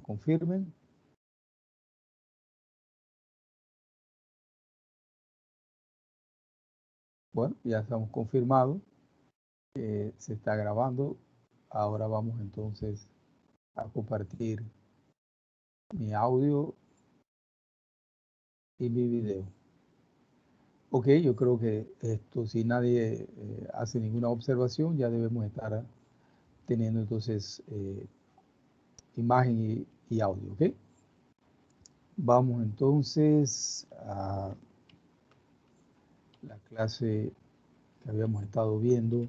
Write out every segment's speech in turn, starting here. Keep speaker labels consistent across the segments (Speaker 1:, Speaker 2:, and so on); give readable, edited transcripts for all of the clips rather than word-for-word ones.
Speaker 1: confirmen. Bueno, ya estamos confirmados. Se está grabando. Ahora vamos entonces a compartir mi audio y mi video. Ok, yo creo que esto, si nadie hace ninguna observación, ya debemos estar teniendo entonces imagen y audio, ¿ok? Vamos entonces a la clase que habíamos estado viendo.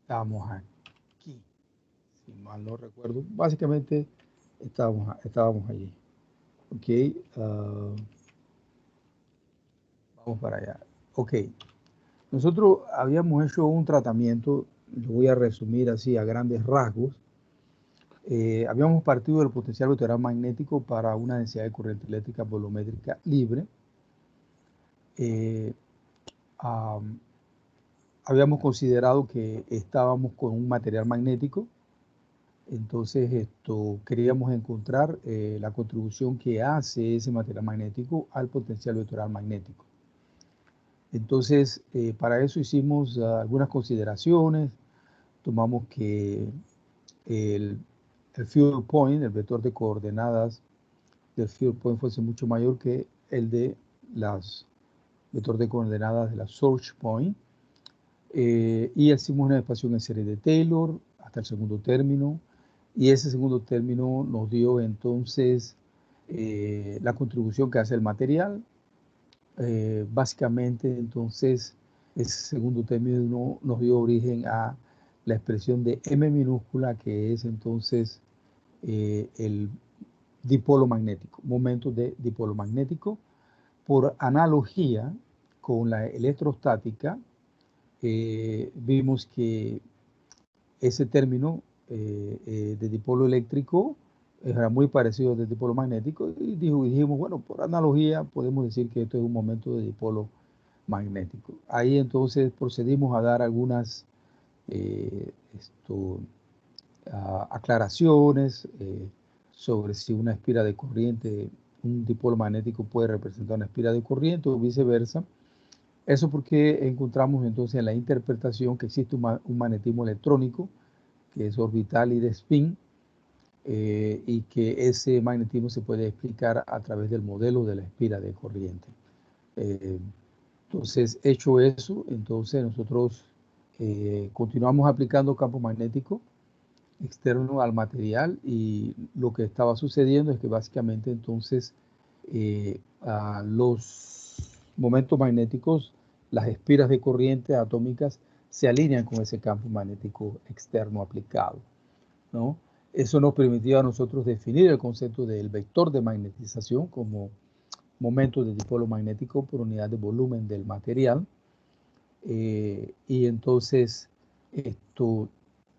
Speaker 1: Estábamos aquí, si mal no recuerdo. Básicamente estábamos allí. Ok, vamos para allá. Ok, nosotros habíamos hecho un tratamiento, lo voy a resumir así a grandes rasgos. Habíamos partido del potencial vectorial magnético para una densidad de corriente eléctrica volumétrica libre. Habíamos considerado que estábamos con un material magnético, entonces queríamos encontrar la contribución que hace ese material magnético al potencial vectorial magnético. Entonces, para eso hicimos algunas consideraciones. Tomamos que el field point, el vector de coordenadas del field point fuese mucho mayor que el de las vector de coordenadas de la source point. Y hicimos una expansión en serie de Taylor hasta el segundo término, y ese segundo término nos dio entonces la contribución que hace el material. Básicamente entonces ese segundo término nos dio origen a la expresión de M minúscula, que es entonces el dipolo magnético, momento de dipolo magnético. Por analogía con la electrostática, vimos que ese término de dipolo eléctrico era muy parecido al de dipolo magnético, y dijimos, bueno, por analogía podemos decir que esto es un momento de dipolo magnético. Ahí entonces procedimos a dar algunas aclaraciones sobre si una espira de corriente, un dipolo magnético puede representar una espira de corriente o viceversa. Eso porque encontramos entonces en la interpretación que existe un magnetismo electrónico, que es orbital y de spin, y que ese magnetismo se puede explicar a través del modelo de la espira de corriente. Entonces, hecho eso, entonces nosotros continuamos aplicando campo magnético externo al material, y lo que estaba sucediendo es que básicamente entonces los momentos magnéticos, las espiras de corriente atómicas, se alinean con ese campo magnético externo aplicado, ¿no? Eso nos permitía a nosotros definir el concepto del vector de magnetización como momento de dipolo magnético por unidad de volumen del material. Y entonces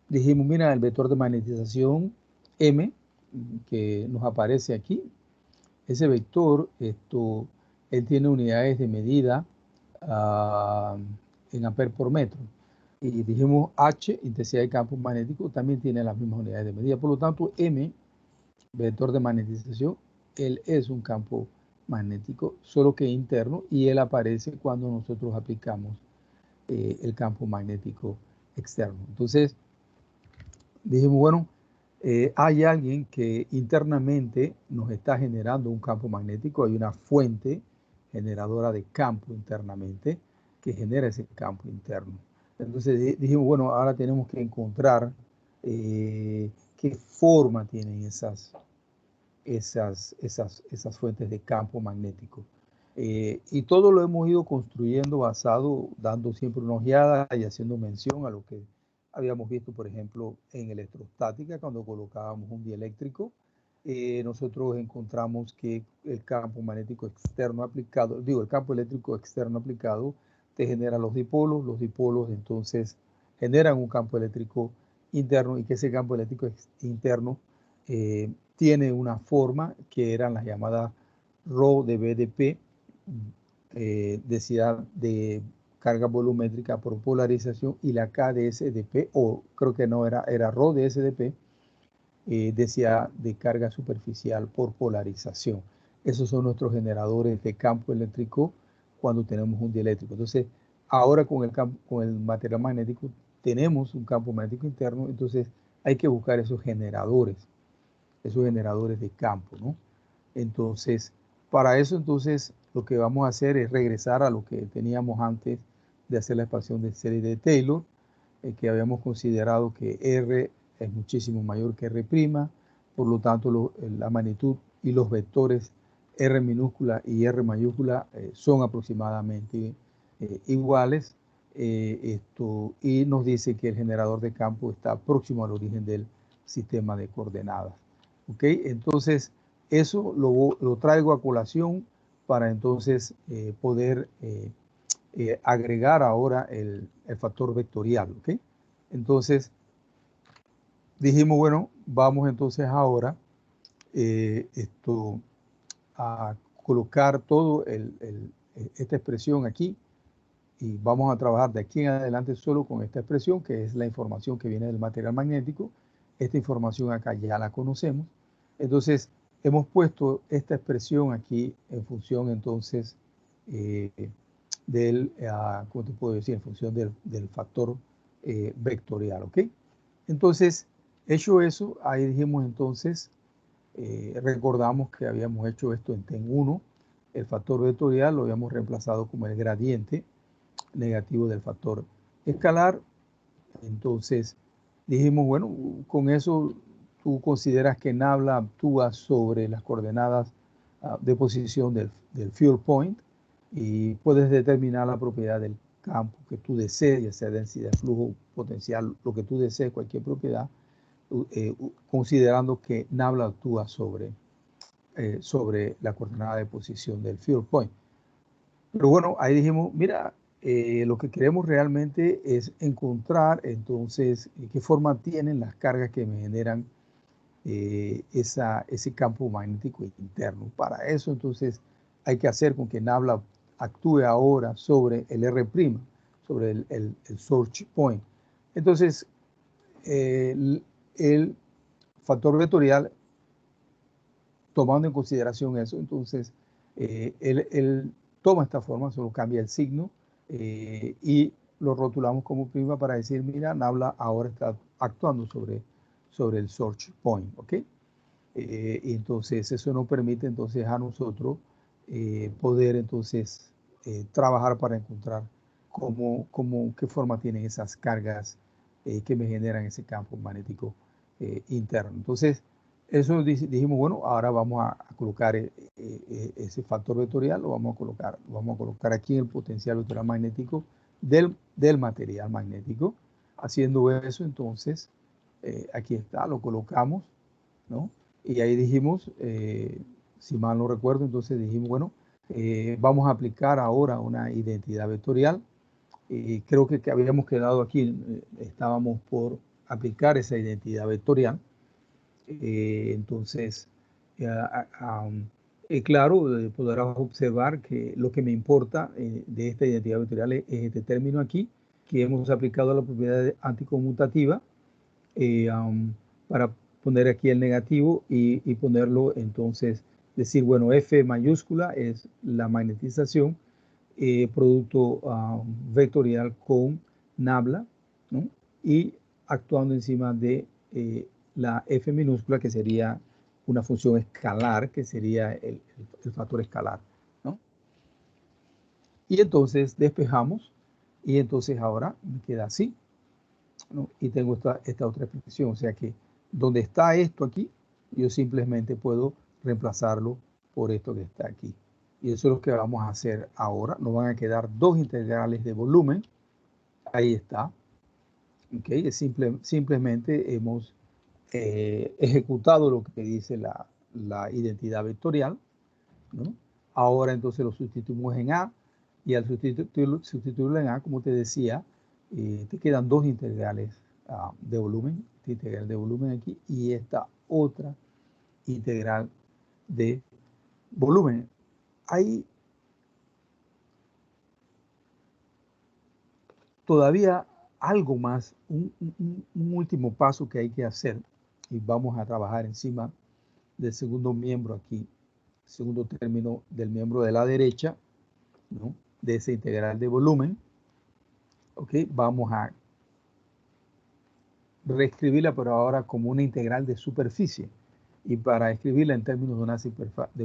Speaker 1: dijimos, mira, el vector de magnetización M, que nos aparece aquí, ese vector, él tiene unidades de medida en amper por metro. Y dijimos H, intensidad de campo magnético, también tiene las mismas unidades de medida. Por lo tanto, M, vector de magnetización, él es un campo magnético, solo que interno, y él aparece cuando nosotros aplicamos el campo magnético externo. Entonces, dijimos, bueno, hay alguien que internamente nos está generando un campo magnético, hay una fuente generadora de campo internamente que genera ese campo interno. Entonces dijimos, bueno, ahora tenemos que encontrar qué forma tienen esas fuentes de campo magnético. Y todo lo hemos ido construyendo basado, dando siempre una ojeada y haciendo mención a lo que habíamos visto, por ejemplo, en electrostática, cuando colocábamos un dieléctrico. Nosotros encontramos que el campo magnético externo aplicado, el campo eléctrico externo aplicado, te genera los dipolos entonces generan un campo eléctrico interno, y que ese campo eléctrico interno tiene una forma que eran las llamadas ρ de BDP, densidad de carga volumétrica por polarización, y la K de SDP, o creo que no era Rho de SDP, decía de carga superficial por polarización. Esos son nuestros generadores de campo eléctrico cuando tenemos un dieléctrico. Entonces, ahora con el material magnético tenemos un campo magnético interno, entonces hay que buscar esos generadores de campo, ¿no? Entonces, para eso, entonces, lo que vamos a hacer es regresar a lo que teníamos antes de hacer la expansión de serie de Taylor, que habíamos considerado que R es muchísimo mayor que R', por lo tanto, la magnitud y los vectores R minúscula y R mayúscula son aproximadamente iguales, y nos dice que el generador de campo está próximo al origen del sistema de coordenadas. ¿Ok? Entonces, eso lo traigo a colación para entonces poder agregar ahora el factor vectorial. ¿Ok? Entonces, dijimos, bueno, vamos entonces ahora a colocar todo esta expresión aquí, y vamos a trabajar de aquí en adelante solo con esta expresión, que es la información que viene del material magnético. Esta información acá ya la conocemos. Entonces, hemos puesto esta expresión aquí en función entonces ¿cómo te puedo decir? En función del factor vectorial, ¿ok? Entonces, hecho eso, ahí dijimos entonces, recordamos que habíamos hecho esto en TEN 1, el factor vectorial lo habíamos reemplazado como el gradiente negativo del factor escalar. Entonces dijimos, bueno, con eso tú consideras que Nabla actúa sobre las coordenadas de posición del fuel point, y puedes determinar la propiedad del campo que tú desees, ya sea densidad, flujo, potencial, lo que tú desees, cualquier propiedad, considerando que Nabla actúa sobre la coordenada de posición del fuel point. Pero bueno, ahí dijimos, mira, lo que queremos realmente es encontrar entonces qué forma tienen las cargas que me generan ese campo magnético interno. Para eso entonces hay que hacer con que Nabla actúe ahora sobre el R', sobre el source point. Entonces, el factor vectorial, tomando en consideración eso, entonces él toma esta forma, solo cambia el signo, y lo rotulamos como prima para decir, mira, Nabla ahora está actuando sobre el source point, ¿ok? Y entonces eso nos permite entonces a nosotros poder entonces trabajar para encontrar qué forma tienen esas cargas que me generan ese campo magnético interno. Entonces, eso dijimos, bueno, ahora vamos a colocar ese factor vectorial, lo vamos a colocar aquí en el potencial vectorial magnético del material magnético. Haciendo eso, entonces, aquí está, lo colocamos, ¿no? Y ahí dijimos, si mal no recuerdo, entonces dijimos, bueno, vamos a aplicar ahora una identidad vectorial. Creo que habíamos quedado aquí, estábamos por aplicar esa identidad vectorial. Entonces, claro, podrás observar que lo que me importa de esta identidad vectorial es este término aquí, que hemos aplicado a la propiedad anticonmutativa para poner aquí el negativo y ponerlo entonces, decir, bueno, F mayúscula es la magnetización, producto vectorial con Nabla, ¿no? Y actuando encima de la F minúscula, que sería una función escalar, que sería el factor escalar, ¿no? Y entonces despejamos, y entonces ahora me queda así, ¿no? Y tengo esta otra expresión, o sea que donde está esto aquí, yo simplemente puedo reemplazarlo por esto que está aquí. Y eso es lo que vamos a hacer ahora. Nos van a quedar dos integrales de volumen. Ahí está. ¿Okay? Simplemente hemos ejecutado lo que dice la identidad vectorial, ¿no? Ahora entonces lo sustituimos en A, y al sustituirlo en A, como te decía, te quedan dos integrales de volumen, esta integral de volumen aquí y esta otra integral de volumen. Hay todavía algo más, un último paso que hay que hacer, y vamos a trabajar encima del segundo miembro aquí, segundo término del miembro de la derecha, ¿no? De ese integral de volumen. ¿Ok? Vamos a reescribirla, pero ahora como una integral de superficie. Y para escribirla en términos de una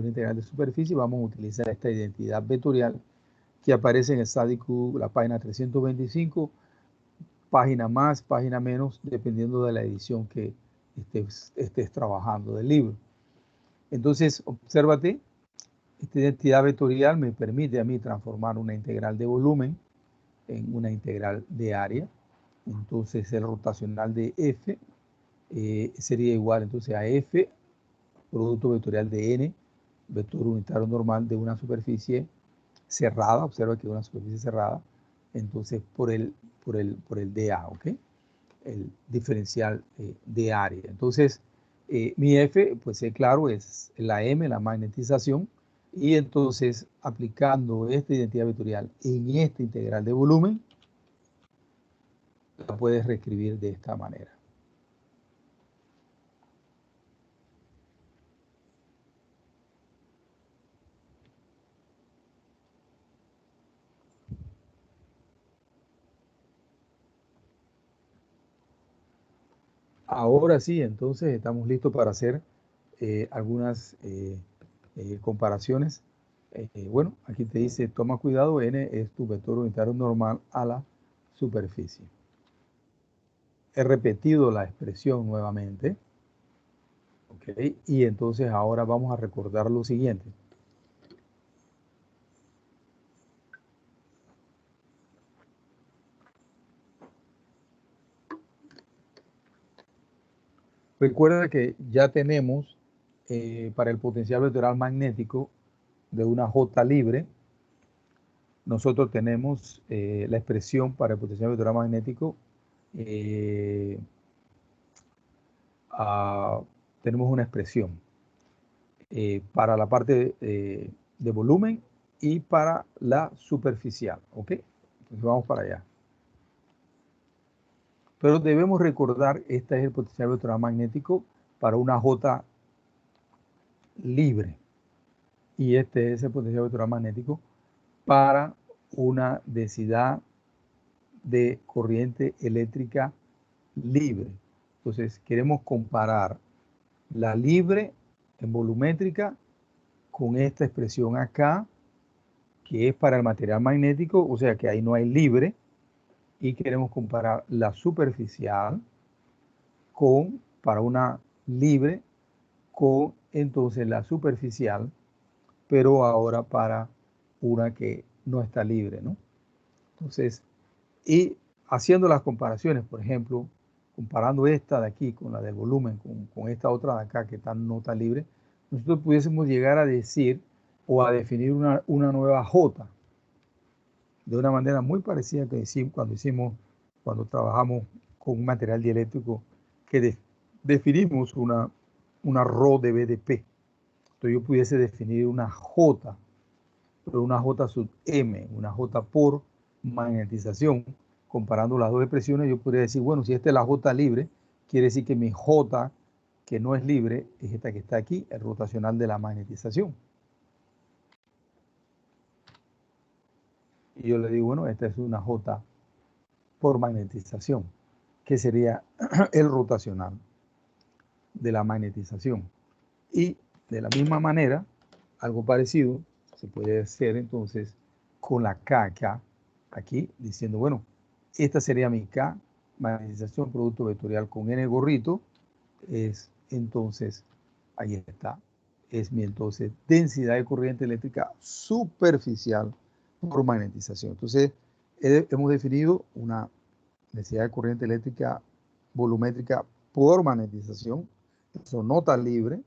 Speaker 1: integral de superficie, vamos a utilizar esta identidad vectorial que aparece en el SADIQ, la página 325, página más, página menos, dependiendo de la edición que estés trabajando del libro. Entonces, obsérvate, esta identidad vectorial me permite a mí transformar una integral de volumen en una integral de área. Entonces, el rotacional de F sería igual entonces a F, producto vectorial de N, vector unitario normal de una superficie cerrada, observa que es una superficie cerrada, entonces por el dA, ¿ok? El diferencial de área. Entonces, mi F, pues claro, es la M, la magnetización, y entonces aplicando esta identidad vectorial en esta integral de volumen, la puedes reescribir de esta manera. Ahora sí, entonces estamos listos para hacer algunas comparaciones. Bueno, aquí te dice, toma cuidado, N es tu vector unitario normal a la superficie. He repetido la expresión nuevamente. ¿Ok? Y entonces ahora vamos a recordar lo siguiente. Recuerda que ya tenemos para el potencial vectorial magnético de una J libre, nosotros tenemos la expresión para el potencial vectorial magnético, tenemos una expresión para la parte de volumen y para la superficial, ¿ok? Entonces vamos para allá. Pero debemos recordar, este es el potencial vectorial magnético para una J libre. Y este es el potencial vectorial magnético para una densidad de corriente eléctrica libre. Entonces, queremos comparar la libre en volumétrica con esta expresión acá, que es para el material magnético, o sea que ahí no hay libre, y queremos comparar la superficial para una libre con entonces la superficial, pero ahora para una que no está libre, ¿no? Entonces, y haciendo las comparaciones, por ejemplo, comparando esta de aquí con la del volumen, con esta otra de acá que no está libre, nosotros pudiésemos llegar a decir o a definir una nueva J de una manera muy parecida que cuando trabajamos con un material dieléctrico que definimos una ρ de BDP. Entonces yo pudiese definir una J, pero una J sub M, una J por magnetización. Comparando las dos expresiones, yo podría decir, bueno, si esta es la J libre, quiere decir que mi J, que no es libre, es esta que está aquí, el rotacional de la magnetización. Y yo le digo, bueno, esta es una J por magnetización, que sería el rotacional de la magnetización. Y de la misma manera, algo parecido se puede hacer entonces con la K acá, aquí, diciendo, bueno, esta sería mi K, magnetización producto vectorial con N gorrito, es entonces, ahí está, es mi entonces densidad de corriente eléctrica superficial por magnetización. Entonces, hemos definido una densidad de corriente eléctrica volumétrica por magnetización, eso nota libre,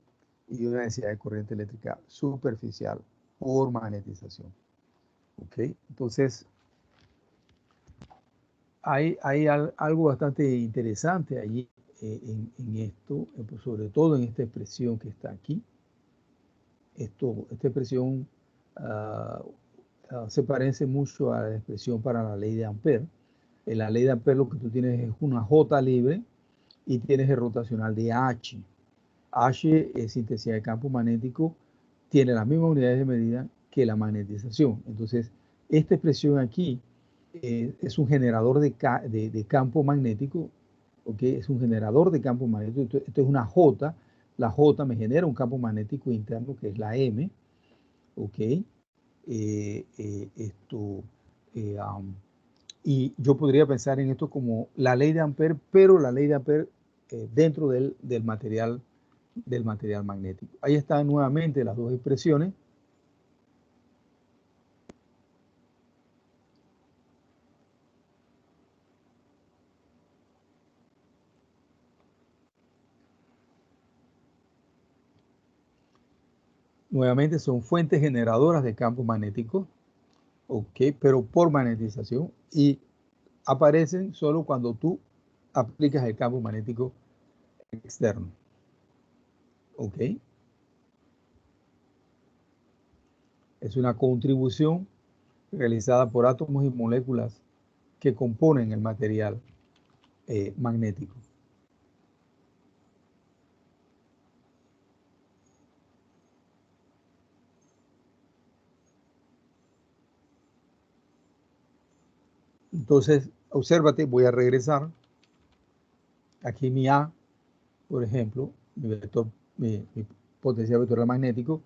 Speaker 1: y una densidad de corriente eléctrica superficial por magnetización. ¿Ok? Entonces, hay algo bastante interesante allí en esto, pues sobre todo en esta expresión que está aquí. Esta expresión se parece mucho a la expresión para la ley de Ampère, En la ley de Ampere lo que tú tienes es una J libre y tienes el rotacional de H. H es intensidad de campo magnético, tiene las mismas unidades de medida que la magnetización. Entonces, esta expresión aquí es un generador de campo magnético, ¿ok? Es un generador de campo magnético. Esto es una J. La J me genera un campo magnético interno que es la M, ¿ok? Esto, y yo podría pensar en esto como la ley de Ampere, pero la ley de Ampere dentro del material magnético. Ahí están nuevamente las dos expresiones. Nuevamente son fuentes generadoras de campo magnético, ok, pero por magnetización, y aparecen solo cuando tú aplicas el campo magnético externo, ok. Es una contribución realizada por átomos y moléculas que componen el material magnético. Entonces, obsérvate, voy a regresar. Aquí mi A, por ejemplo, mi potencial vectorial magnético,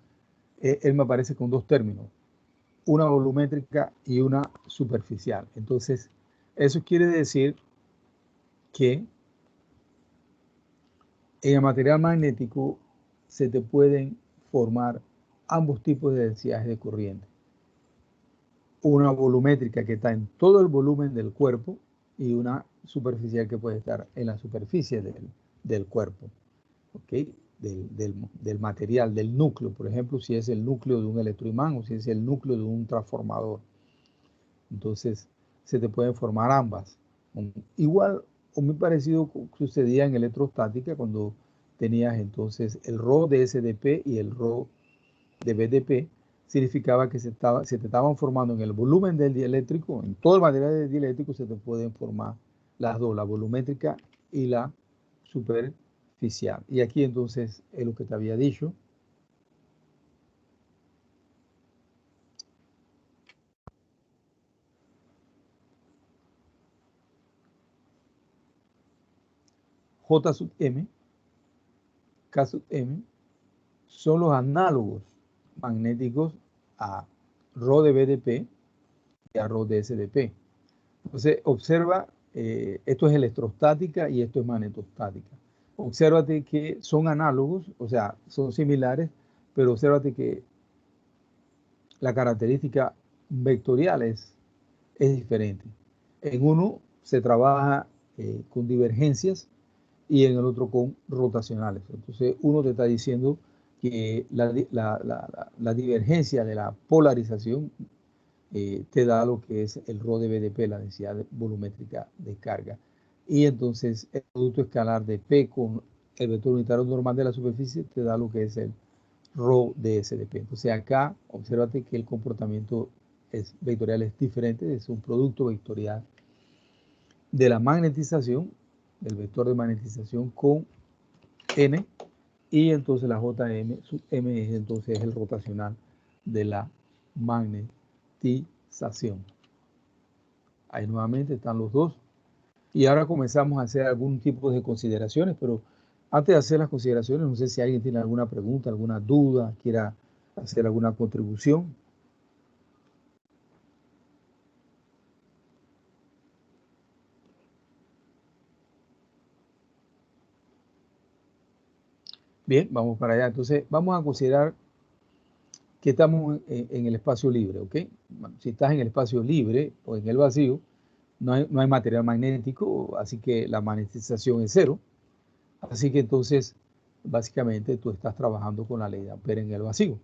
Speaker 1: él me aparece con dos términos, una volumétrica y una superficial. Entonces, eso quiere decir que en el material magnético se te pueden formar ambos tipos de densidades de corriente. Una volumétrica que está en todo el volumen del cuerpo y una superficial que puede estar en la superficie del cuerpo, ¿ok? Del material, del núcleo, por ejemplo, si es el núcleo de un electroimán o si es el núcleo de un transformador. Entonces, se te pueden formar ambas. Igual o muy parecido sucedía en electrostática cuando tenías entonces el ρ de SDP y el ρ de BDP, significaba que se te estaban formando en el volumen del dieléctrico, en todo el material del dieléctrico se te pueden formar las dos, la volumétrica y la superficial. Y aquí entonces es lo que te había dicho. J sub M, K sub M, son los análogos magnéticos a ρ de BDP y a ρ de SDP. Entonces, observa, esto es electrostática y esto es magnetostática. Obsérvate que son análogos, o sea, son similares, pero obsérvate que la característica vectorial es diferente. En uno se trabaja con divergencias y en el otro con rotacionales. Entonces, uno te está diciendo que la divergencia de la polarización te da lo que es el ρ de BDP, la densidad volumétrica de carga. Y entonces el producto escalar de P con el vector unitario normal de la superficie te da lo que es el ρ de SDP. Entonces acá, obsérvate que el comportamiento vectorial es diferente, es un producto vectorial de la magnetización, del vector de magnetización con N, y entonces la JM sub M es entonces el rotacional de la magnetización. Ahí nuevamente están los dos. Y ahora comenzamos a hacer algún tipo de consideraciones, pero antes de hacer las consideraciones, no sé si alguien tiene alguna pregunta, alguna duda, quiera hacer alguna contribución. Bien, vamos para allá. Entonces, vamos a considerar que estamos en el espacio libre, ¿ok? Si estás en el espacio libre o en el vacío, no hay material magnético, así que la magnetización es cero. Así que entonces, básicamente, tú estás trabajando con la ley de Ampere en el vacío.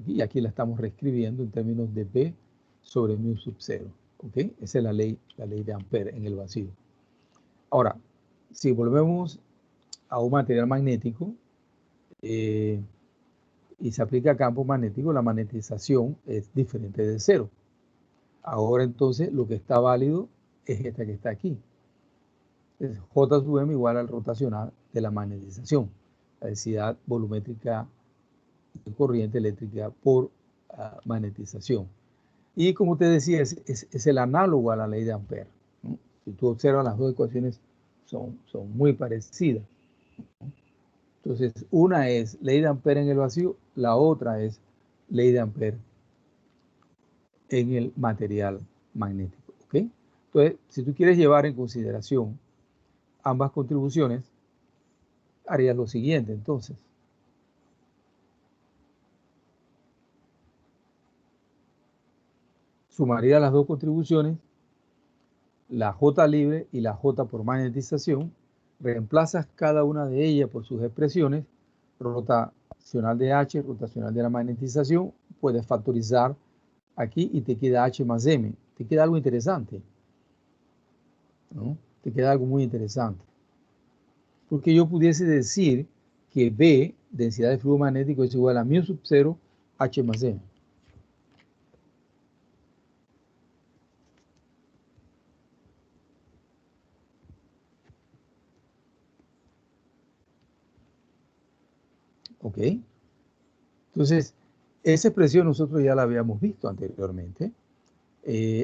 Speaker 1: Y aquí la estamos reescribiendo en términos de B sobre mu sub 0. ¿Ok? Esa es la ley de Ampere en el vacío. Ahora, si volvemos a un material magnético y se aplica campo magnético, la magnetización es diferente de cero. Ahora entonces lo que está válido es esta que está aquí. Es J sub m igual al rotacional de la magnetización, la densidad volumétrica de corriente eléctrica por magnetización. Y como te decía, es el análogo a la ley de Ampère, ¿no? Si tú observas, las dos ecuaciones son muy parecidas, ¿no? Entonces, una es ley de Ampère en el vacío, la otra es ley de Ampère en el material magnético, ¿ok? Entonces, si tú quieres llevar en consideración ambas contribuciones, harías lo siguiente, entonces. Sumaría las dos contribuciones, la J libre y la J por magnetización, reemplazas cada una de ellas por sus expresiones, rotacional de H, rotacional de la magnetización, puedes factorizar aquí y te queda H más M. Te queda algo interesante, ¿no? Te queda algo muy interesante. Porque yo pudiese decir que B, densidad de flujo magnético, es igual a μ sub 0 H más M. ¿Ok? Entonces, esa expresión nosotros ya la habíamos visto anteriormente.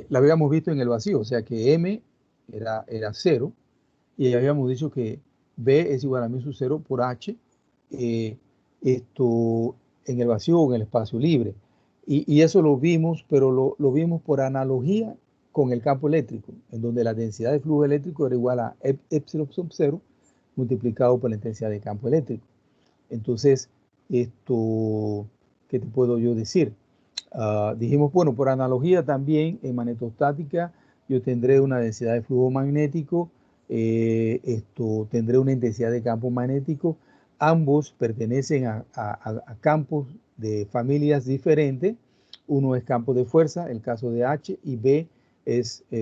Speaker 1: La habíamos visto en el vacío, o sea que M era 0 y habíamos dicho que B es igual a μ sub 0 por H, esto en el vacío o en el espacio libre. Y eso lo vimos, pero lo vimos por analogía con el campo eléctrico, en donde la densidad de flujo eléctrico era igual a epsilon sub 0 multiplicado por la intensidad de campo eléctrico. Entonces, ¿qué te puedo yo decir? Dijimos, bueno, por analogía también en magnetostática yo tendré una densidad de flujo magnético, tendré una intensidad de campo magnético. Ambos pertenecen a campos de familias diferentes. Uno es campo de fuerza, el caso de H, y B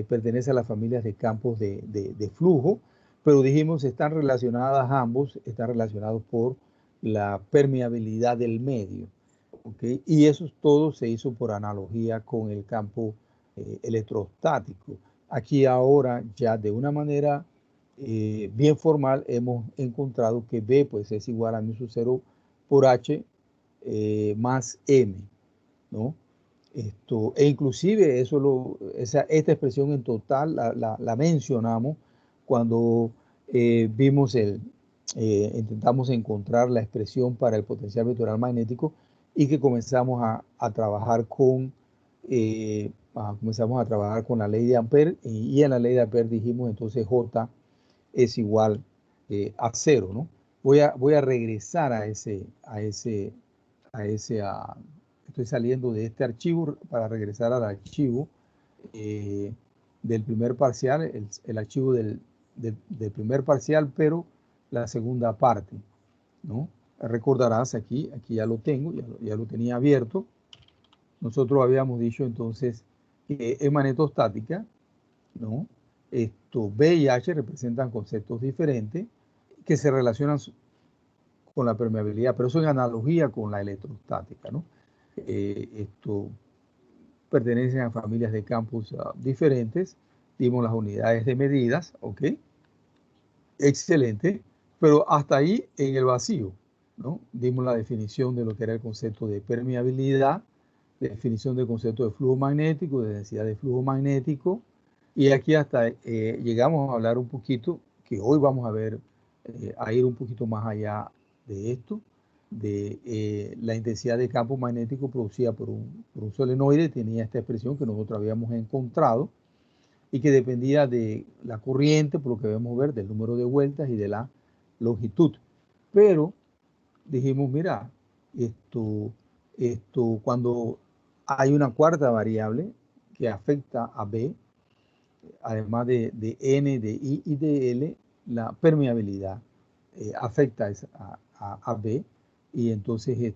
Speaker 1: pertenece a las familias de campos de flujo, pero dijimos están relacionadas ambos, están relacionados por la permeabilidad del medio. ¿Okay? Y eso todo se hizo por analogía con el campo electrostático. Aquí ahora ya de una manera bien formal hemos encontrado que B pues, es igual a μ sub 0 por H más M, ¿no? E inclusive esta expresión en total la mencionamos cuando intentamos encontrar la expresión para el potencial vectorial magnético y que comenzamos a trabajar con la ley de Ampère y en la ley de Ampère dijimos entonces J es igual a 0, ¿no? Voy a regresar estoy saliendo de este archivo para regresar al archivo del primer parcial, el archivo del primer parcial, pero la segunda parte, ¿no? Recordarás aquí ya lo tengo, ya lo tenía abierto. Nosotros habíamos dicho entonces que en magnetostática, ¿no? B y H representan conceptos diferentes que se relacionan con la permeabilidad, pero eso en analogía con la electrostática, ¿no? Pertenecen a familias de campos diferentes. Dimos las unidades de medidas, ¿ok? Excelente, pero hasta ahí en el vacío, ¿no? Dimos la definición de lo que era el concepto de permeabilidad, definición del concepto de flujo magnético, de densidad de flujo magnético, y aquí hasta llegamos a hablar un poquito, que hoy vamos a ver, a ir un poquito más allá de esto, de la intensidad de campo magnético producida por un solenoide. Tenía esta expresión que nosotros habíamos encontrado y que dependía de la corriente, por lo que debemos ver, del número de vueltas y de la longitud. Pero dijimos, mira, cuando hay una cuarta variable que afecta a B, además de N, de I y de L, la permeabilidad afecta a B, y entonces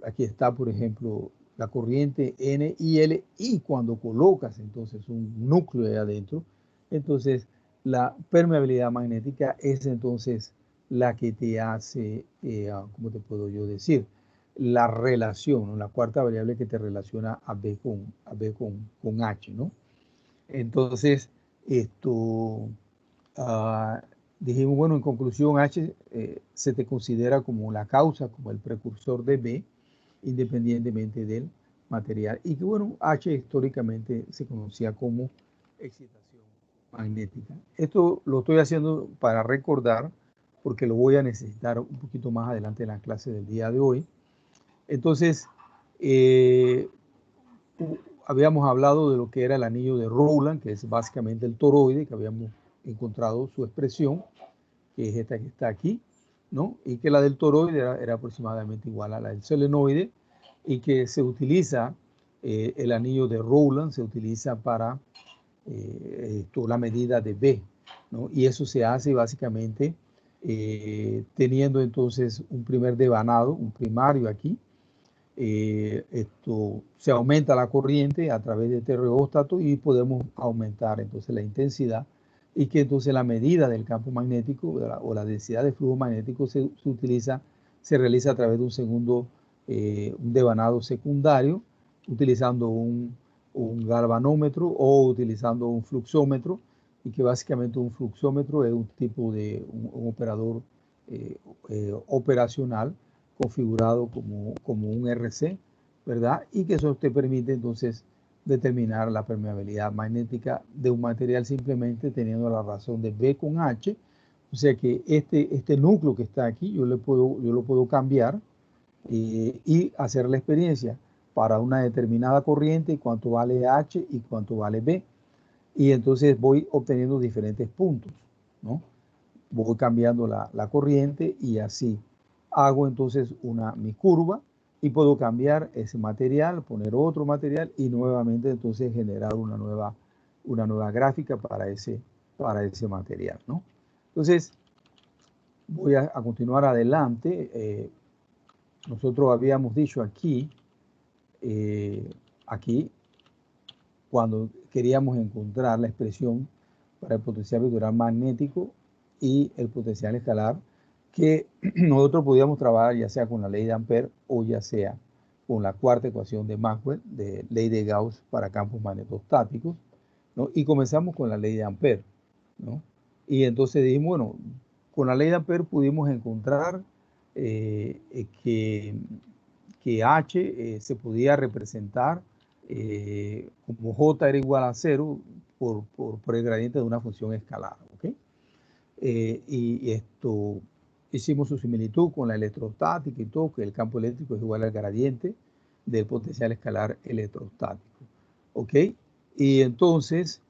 Speaker 1: aquí está, por ejemplo, la corriente N y L, y cuando colocas entonces un núcleo ahí adentro, entonces la permeabilidad magnética es entonces la que te hace, ¿cómo te puedo yo decir? La relación, ¿no? La cuarta variable que te relaciona a B con H, ¿no? Entonces, esto, ah, dijimos, bueno, en conclusión, H se te considera como la causa, como el precursor de B, independientemente del material. Y que, bueno, H históricamente se conocía como excitación magnética. Esto lo estoy haciendo para recordar, porque lo voy a necesitar un poquito más adelante en la clase del día de hoy. Entonces, eh, habíamos hablado de lo que era el anillo de Rowland, que es básicamente el toroide, que habíamos encontrado su expresión, que es esta que está aquí, ¿no? Y que la del toroide era aproximadamente igual a la del solenoide, y que se utiliza, el anillo de Rowland se utiliza para la medida de B, ¿no? Y eso se hace básicamente teniendo entonces un primer devanado, un primario aquí. Se aumenta la corriente a través de este rheóstato y podemos aumentar entonces la intensidad, y que entonces la medida del campo magnético o la densidad de flujo magnético se realiza a través de un segundo, un devanado secundario, utilizando un galvanómetro o utilizando un fluxómetro, y que básicamente un fluxómetro es un tipo de un operador operacional configurado como un RC, ¿verdad? Y que eso te permite entonces determinar la permeabilidad magnética de un material simplemente teniendo la razón de B con H. O sea que este núcleo que está aquí yo lo puedo cambiar y hacer la experiencia para una determinada corriente, cuánto vale H y cuánto vale B. Y entonces voy obteniendo diferentes puntos, ¿no? Voy cambiando la corriente y así hago entonces mi curva, y puedo cambiar ese material, poner otro material y nuevamente entonces generar una nueva gráfica para ese material, ¿no? Entonces voy a continuar adelante. Nosotros habíamos dicho aquí, cuando queríamos encontrar la expresión para el potencial vectorial magnético y el potencial escalar, que nosotros podíamos trabajar ya sea con la ley de Ampère o ya sea con la cuarta ecuación de Maxwell, de ley de Gauss para campos magnetostáticos, ¿no? Y comenzamos con la ley de Ampère, ¿no? Y entonces dijimos, bueno, con la ley de Ampère pudimos encontrar que H se podía representar como J era igual a 0 por el gradiente de una función escalar, ¿ok? Y esto, hicimos su similitud con la electrostática y todo, que el campo eléctrico es igual al gradiente del potencial escalar electrostático, ¿ok? Y entonces,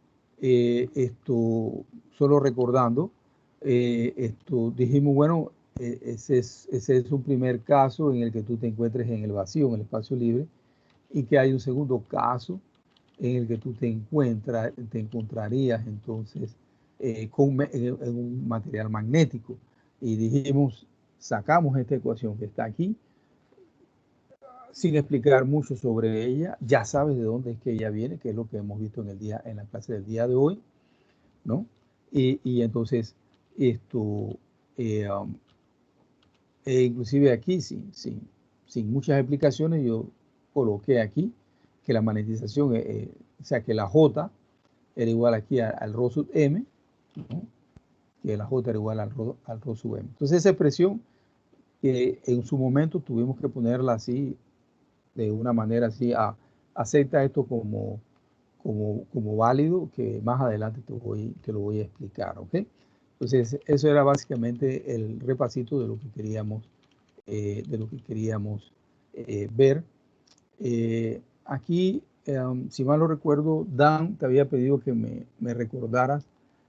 Speaker 1: solo recordando, dijimos, bueno, ese es un primer caso en el que tú te encuentres en el vacío, en el espacio libre, y que hay un segundo caso en el que tú te encontrarías entonces en un material magnético. Y dijimos, sacamos esta ecuación que está aquí, sin explicar mucho sobre ella. Ya sabes de dónde es que ella viene, que es lo que hemos visto en la clase del día de hoy, ¿no? Y entonces, esto, eh, um, inclusive aquí, sin muchas explicaciones, yo coloqué aquí que la magnetización, o sea, que la J era igual aquí al ρ sub m, ¿no? Que la J era igual al ρ sub m. Entonces esa expresión que en su momento tuvimos que ponerla así, de una manera así, acepta esto como válido, que más adelante te lo voy a explicar, ¿ok? Entonces eso era básicamente el repasito de lo que queríamos ver. Aquí, si mal no recuerdo, Dan te había pedido que me recordaras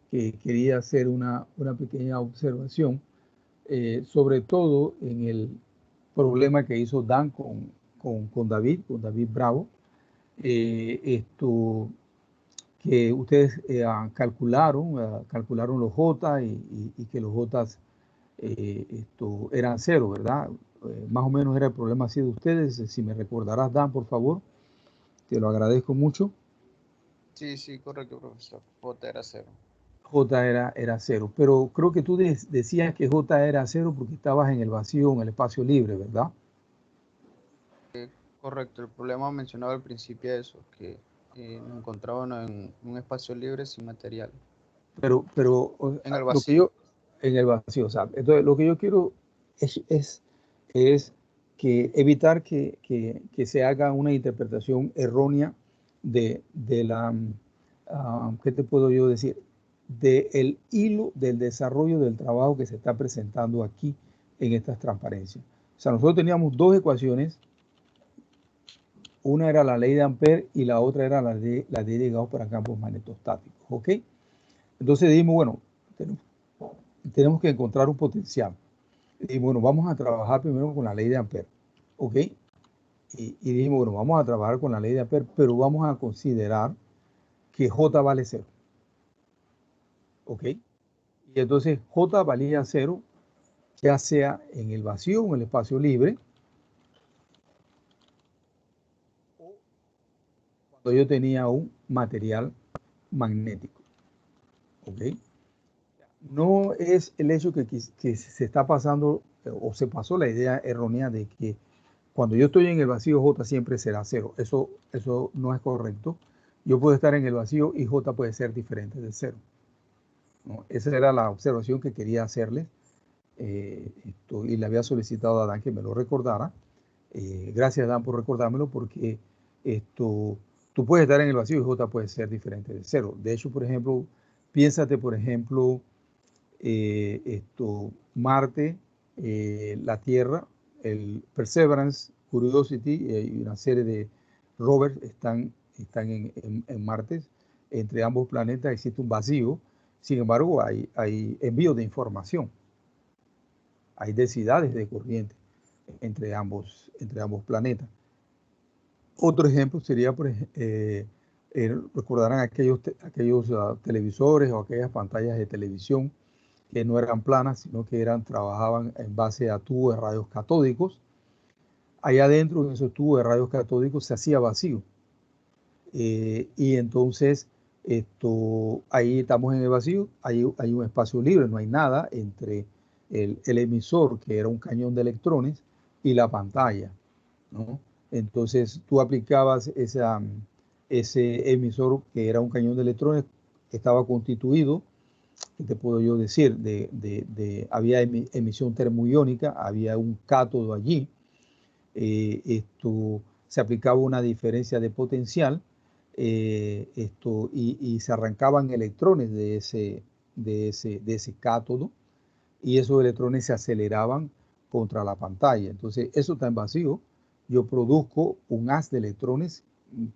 Speaker 1: que quería hacer una pequeña observación, sobre todo en el problema que hizo Dan con David Bravo. Que ustedes calcularon los J y que los J eran cero, ¿verdad? Más o menos era el problema así de ustedes. Si me recordarás, Dan, por favor, te lo agradezco mucho.
Speaker 2: Sí, sí, correcto, profesor. J era 0.
Speaker 1: J era cero, pero creo que tú decías que J era cero porque estabas en el vacío, en el espacio libre, ¿verdad?
Speaker 2: Correcto, el problema mencionado al principio es eso, que y nos encontrábamos en un espacio libre sin material,
Speaker 1: Pero
Speaker 2: en el
Speaker 1: lo que
Speaker 2: vacío.
Speaker 1: yo, en el vacío, o sea, entonces lo que yo quiero es que evitar que se haga una interpretación errónea de la, ¿qué te puedo yo decir? Del hilo del desarrollo del trabajo que se está presentando aquí en estas transparencias. O sea, nosotros teníamos dos ecuaciones, una era la ley de Ampere y la otra era la ley de Gauss para campos magnetostáticos, ¿ok? Entonces dijimos, bueno, tenemos que encontrar un potencial. Y bueno, vamos a trabajar primero con la ley de Ampere, ¿ok? Y dijimos, bueno, vamos a trabajar con la ley de Ampere, pero vamos a considerar que J vale cero, ¿ok? Y entonces J valía cero, ya sea en el vacío o en el espacio libre, o cuando yo tenía un material magnético, ¿ok? No es el hecho que se está pasando o se pasó la idea errónea de que cuando yo estoy en el vacío J siempre será cero. Eso no es correcto. Yo puedo estar en el vacío y J puede ser diferente de cero, ¿no? Esa era la observación que quería hacerles y le había solicitado a Dan que me lo recordara. Gracias, Dan, por recordármelo, porque tú puedes estar en el vacío y J puede ser diferente de cero. De hecho, por ejemplo, piénsate, por ejemplo, Marte, la Tierra, el Perseverance, Curiosity y una serie de rovers están en Marte. Entre ambos planetas existe un vacío. Sin embargo, hay envío de información, hay densidades de corriente entre ambos planetas. Otro ejemplo sería, recordarán aquellos televisores o aquellas pantallas de televisión que no eran planas, sino que trabajaban en base a tubos de rayos catódicos. Allá adentro, en esos tubos de rayos catódicos, se hacía vacío. Y entonces, ahí estamos en el vacío, hay un espacio libre, no hay nada entre el emisor, que era un cañón de electrones, y la pantalla, ¿no? Entonces, tú aplicabas ese emisor, que era un cañón de electrones, que estaba constituido, ¿qué te puedo yo decir? Había emisión termoiónica, había un cátodo allí, se aplicaba una diferencia de potencial, y se arrancaban electrones de ese cátodo, y esos electrones se aceleraban contra la pantalla. Entonces, eso está en vacío. Yo produzco un haz de electrones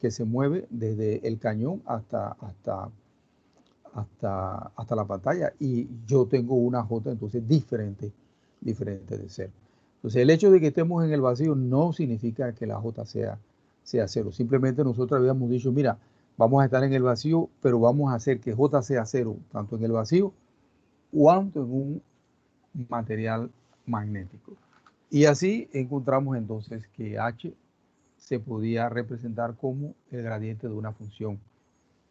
Speaker 1: que se mueve desde el cañón hasta la pantalla, y yo tengo una J entonces diferente de cero. Entonces el hecho de que estemos en el vacío no significa que la J sea cero. Simplemente nosotros habíamos dicho, mira, vamos a estar en el vacío, pero vamos a hacer que J sea cero, tanto en el vacío cuanto en un material magnético. Y así encontramos entonces que H se podía representar como el gradiente de una función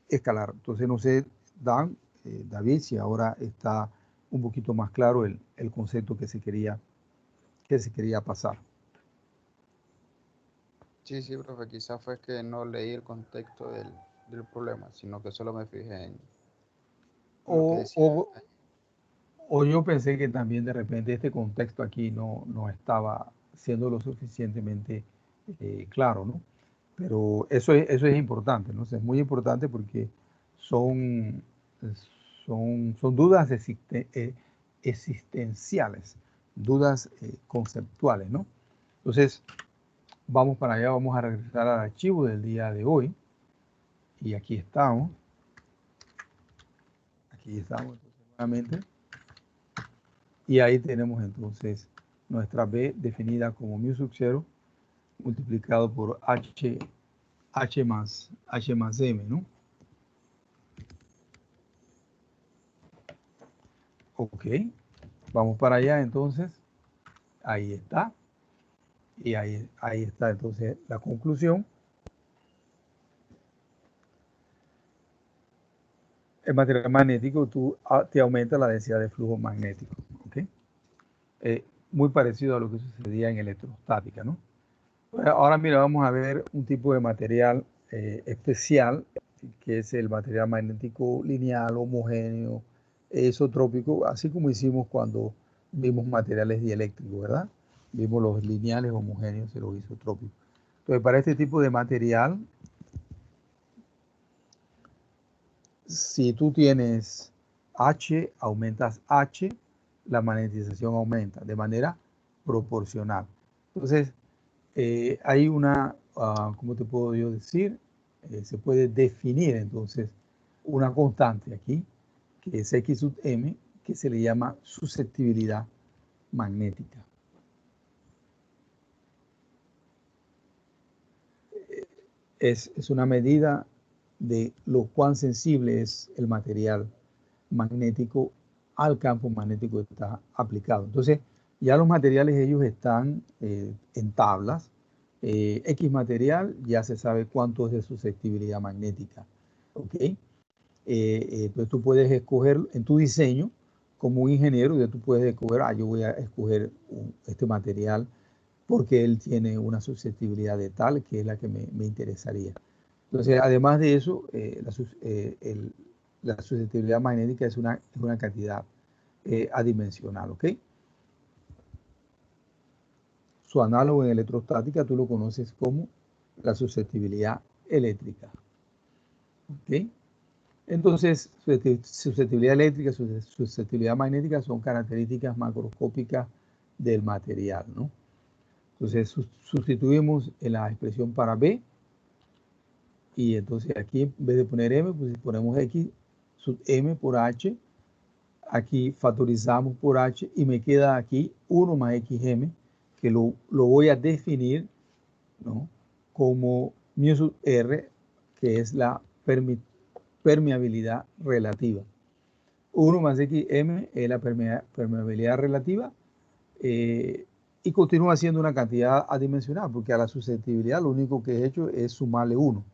Speaker 1: escalar. Entonces, no sé, David, si ahora está un poquito más claro el concepto que se quería pasar.
Speaker 2: Sí, sí, profe, quizás fue que no leí el contexto del problema, sino que solo me fijé en lo que
Speaker 1: O,
Speaker 2: decía.
Speaker 1: o, o yo pensé que también de repente este contexto aquí no estaba siendo lo suficientemente claro, ¿no? Pero eso es importante, ¿no? Es muy importante porque son, son dudas existenciales, dudas conceptuales, ¿no? Entonces, vamos para allá, vamos a regresar al archivo del día de hoy. Y aquí estamos entonces, nuevamente. Y ahí tenemos entonces nuestra B definida como mu sub 0 multiplicado por H más M, ¿no? Ok, vamos para allá entonces. Ahí está. Y ahí está entonces la conclusión. El material magnético te aumenta la densidad de flujo magnético. ¿Okay? Muy parecido a lo que sucedía en electrostática, ¿no? Ahora mira, vamos a ver un tipo de material especial, que es el material magnético lineal, homogéneo, isotrópico, así como hicimos cuando vimos materiales dieléctricos, ¿verdad? Vimos los lineales, homogéneos y los isotrópicos. Entonces, para este tipo de material, si tú tienes H, aumentas H, la magnetización aumenta de manera proporcional. Entonces, hay una, ¿cómo te puedo yo decir? Se puede definir entonces una constante aquí, que es X sub M, que se le llama susceptibilidad magnética. Es una medida de lo cuán sensible es el material magnético al campo magnético que está aplicado. Entonces, ya los materiales ellos están en tablas. X material ya se sabe cuánto es de susceptibilidad magnética. ¿Ok? Pues tú puedes escoger en tu diseño, como un ingeniero, ya tú puedes escoger, yo voy a escoger este material porque él tiene una susceptibilidad de tal que es la que me interesaría. Entonces, además de eso, la susceptibilidad magnética es una cantidad adimensional, ¿ok? Su análogo en electrostática tú lo conoces como la susceptibilidad eléctrica, ¿ok? Entonces, susceptibilidad eléctrica, susceptibilidad magnética son características macroscópicas del material, ¿no? Entonces, sustituimos en la expresión para B y entonces aquí en vez de poner M, pues ponemos X sub M por H. Aquí factorizamos por H y me queda aquí 1 más XM, que lo voy a definir, ¿no?, como mu sub R, que es la permeabilidad relativa. 1 más XM es la permeabilidad relativa y continúa siendo una cantidad adimensional, porque a la susceptibilidad lo único que he hecho es sumarle 1.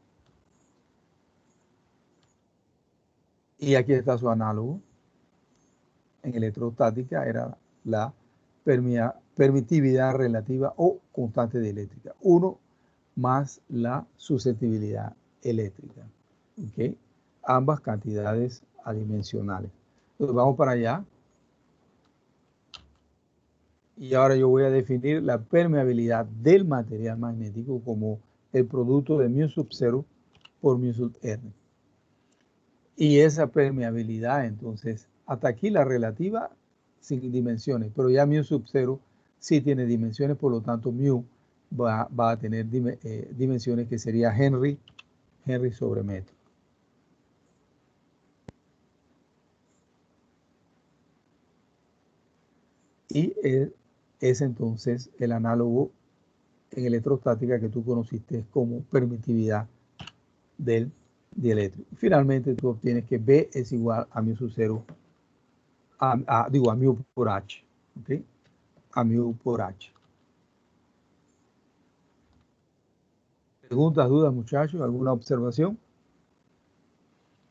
Speaker 1: Y aquí está su análogo. En electrostática era la permitividad relativa o constante dieléctrica. 1 más la susceptibilidad eléctrica. ¿Okay? Ambas cantidades adimensionales. Entonces vamos para allá. Y ahora yo voy a definir la permeabilidad del material magnético como el producto de mu sub 0 por mu sub R. Y esa permeabilidad, entonces, hasta aquí la relativa sin dimensiones, pero ya mu sub 0 sí tiene dimensiones, por lo tanto mu va a tener dimensiones que sería Henry sobre metro. Y es entonces el análogo en electrostática que tú conociste como permitividad del dieléctrico. Finalmente tú obtienes que B es igual a mu sub 0, a mu por H, ¿ok? A mu por H. ¿Preguntas, dudas, muchachos? ¿Alguna observación?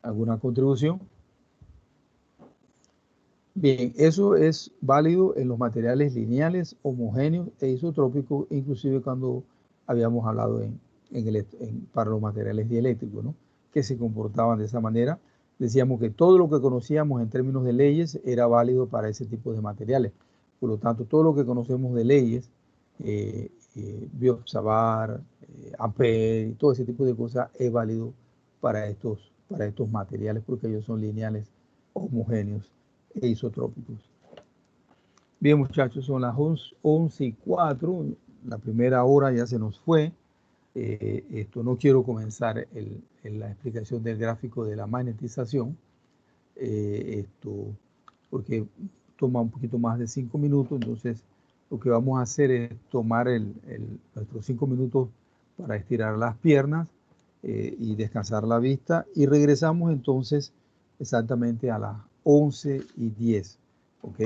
Speaker 1: ¿Alguna contribución? Bien, eso es válido en los materiales lineales, homogéneos e isotrópicos, inclusive cuando habíamos hablado para los materiales dieléctricos, ¿no?, que se comportaban de esa manera. Decíamos que todo lo que conocíamos en términos de leyes era válido para ese tipo de materiales. Por lo tanto, todo lo que conocemos de leyes, Biot-Savart, Ampère, todo ese tipo de cosas es válido para estos materiales porque ellos son lineales, homogéneos e isotrópicos. Bien, muchachos, son las 11:04, la primera hora ya se nos fue. No quiero comenzar la explicación del gráfico de la magnetización, porque toma un poquito más de 5 minutos, entonces lo que vamos a hacer es tomar nuestros 5 minutos para estirar las piernas y descansar la vista, y regresamos entonces exactamente a las 11:10, ¿ok?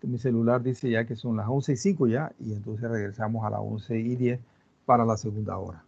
Speaker 1: Mi celular dice ya que son las 11:05 ya, y entonces regresamos a las 11:10 para la segunda hora.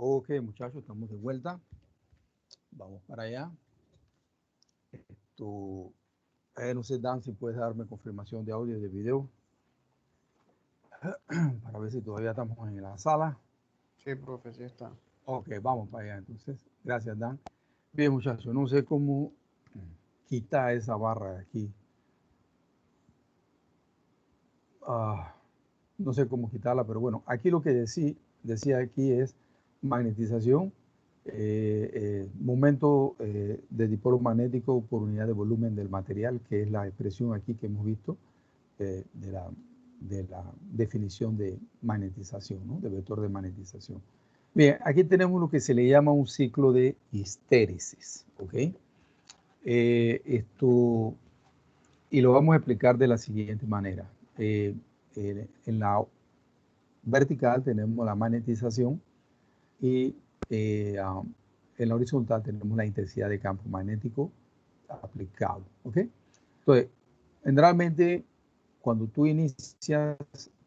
Speaker 1: Ok, muchachos, estamos de vuelta. Vamos para allá. No sé, Dan, si puedes darme confirmación de audio y de video para ver si todavía estamos en la sala.
Speaker 2: Sí, profe, sí está.
Speaker 1: Ok, vamos para allá entonces. Gracias, Dan. Bien, muchachos, no sé cómo quitar esa barra de aquí. No sé cómo quitarla, pero bueno, aquí lo que decía aquí es magnetización, momento de dipolo magnético por unidad de volumen del material, que es la expresión aquí que hemos visto de la definición de magnetización, ¿no? De vector de magnetización. Bien, aquí tenemos lo que se le llama un ciclo de histéresis, ¿ok? Y lo vamos a explicar de la siguiente manera. En la vertical tenemos la magnetización y en la horizontal tenemos la intensidad de campo magnético aplicado, ¿ok? Entonces, generalmente cuando tú inicias,